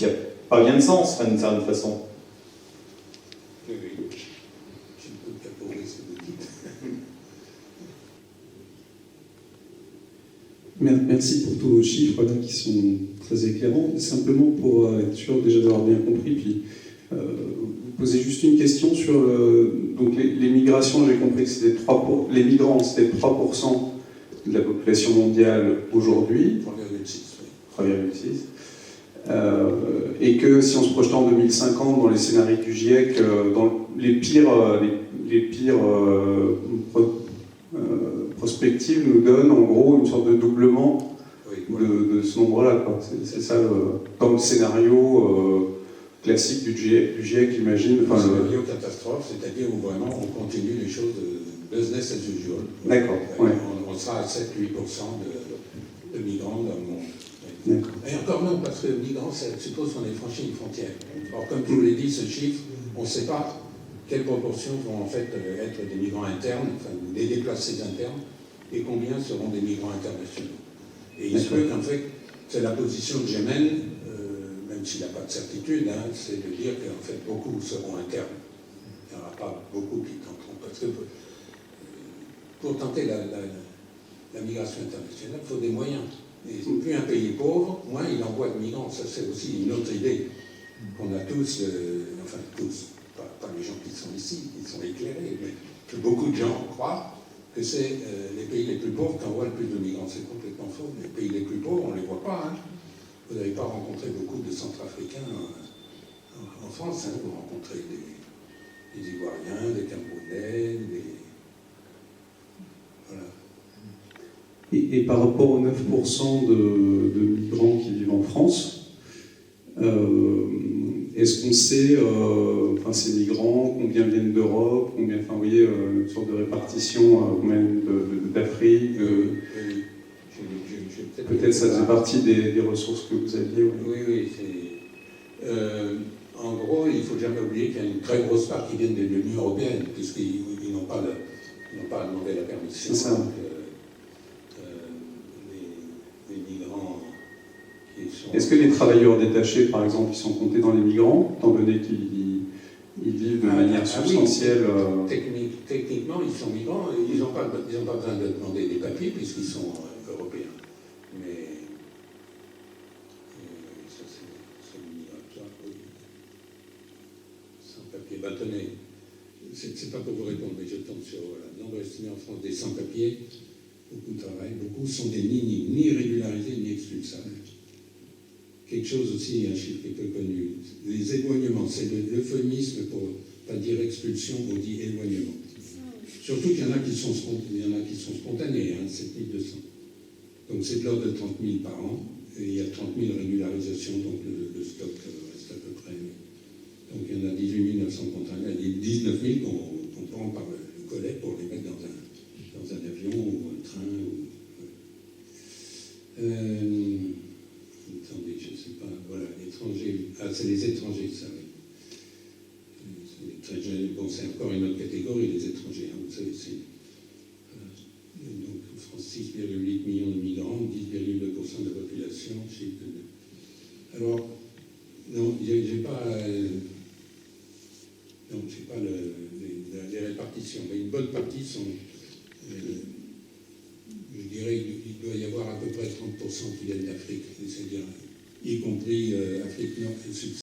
n'a pas bien de sens, d'une certaine façon. Oui, oui. Je ne peux qu'approuver ce que vous dites. Merci pour tous vos chiffres là, qui sont très éclairants. Simplement pour être sûr déjà d'avoir bien compris, puis vous posez juste une question sur donc les migrations. J'ai compris que c'était les migrants, c'était 3% de la population mondiale aujourd'hui. 3,6, oui. 3,6. Et que si on se projetait en 2050 dans les scénarios du GIEC, dans les pires prospectives nous donnent en gros une sorte de doublement de ce nombre-là. C'est ça comme scénario classique du GIEC, j'imagine. Enfin, le scénario catastrophe, c'est-à-dire où vraiment on continue les choses business as usual. D'accord. Ouais. On sera à 7-8% de migrants dans le monde. D'accord. Et encore non, parce que migrants, ça suppose qu'on ait franchi une frontière. Or, comme je vous l'ai dit, ce chiffre, on ne sait pas quelles proportions vont en fait être des migrants internes, enfin des déplacés internes, et combien seront des migrants internationaux. Et il se peut qu'en fait, c'est la position que j'émène, même s'il n'y a pas de certitude, hein, c'est de dire qu'en fait beaucoup seront internes. Il n'y aura pas beaucoup qui tenteront. Parce que pour tenter la migration internationale, il faut des moyens. Et plus un pays est pauvre, moins il envoie de migrants. Ça, c'est aussi une autre idée qu'on a tous, enfin tous, pas les gens qui sont ici, qui sont éclairés, mais que beaucoup de gens croient que c'est les pays les plus pauvres qui envoient le plus de migrants. C'est complètement faux. Les pays les plus pauvres, on ne les voit pas. Hein. Vous n'avez pas rencontré beaucoup de Centrafricains en France. Hein. Vous rencontrez des Ivoiriens, des Camerounais, Voilà. Et par rapport aux 9% de migrants qui vivent en France, est-ce qu'on sait, ces migrants, combien viennent d'Europe, combien, vous voyez, une sorte de répartition, combien d'Afrique peut-être ça faisait partie des ressources que vous aviez. Oui. En gros, il ne faut jamais oublier qu'il y a une très grosse part qui vient de l'Union européenne, puisqu'ils n'ont pas demandé la permission. C'est ça. Donc, les migrants qui sont... Est-ce que les travailleurs détachés, par exemple, ils sont comptés dans les migrants, étant donné qu'ils vivent de manière substantielle Techniquement, ils sont migrants, ils n'ont pas besoin de demander des papiers puisqu'ils sont européens. Mais ça, c'est migratoire, oui. Sans papier. Ben, tenez, c'est pas pour vous répondre, mais je tombe sur le nombre estimé en France des sans-papiers, beaucoup de travail, beaucoup sont des ni régularisés ni expulsables. quelque chose aussi, un chiffre qui est peu connu. Les éloignements, c'est l'euphémisme pour pas dire expulsion, on dit éloignement. Surtout qu'il y en a qui sont spontanés, 7200. Donc c'est de l'ordre de 30 000 par an, et il y a 30 000 régularisations, donc le stock reste à peu près. Donc il y en a 18 900 spontanés, il y a 19 000 qu'on prend par le collet pour les mettre dans un avion ou un train. Attendez, je ne sais pas, voilà, étrangers. Ah, c'est les étrangers, ça, oui. Bon, c'est encore une autre catégorie, les étrangers. Hein, vous savez, donc, France, 6,8 millions de migrants, 10,2% de la population. Alors, non, j'ai pas les répartitions, mais une bonne partie sont. Je dirais qu'il doit y avoir à peu près 30% qui viennent d'Afrique, c'est-à-dire y compris Afrique Nord et Sud.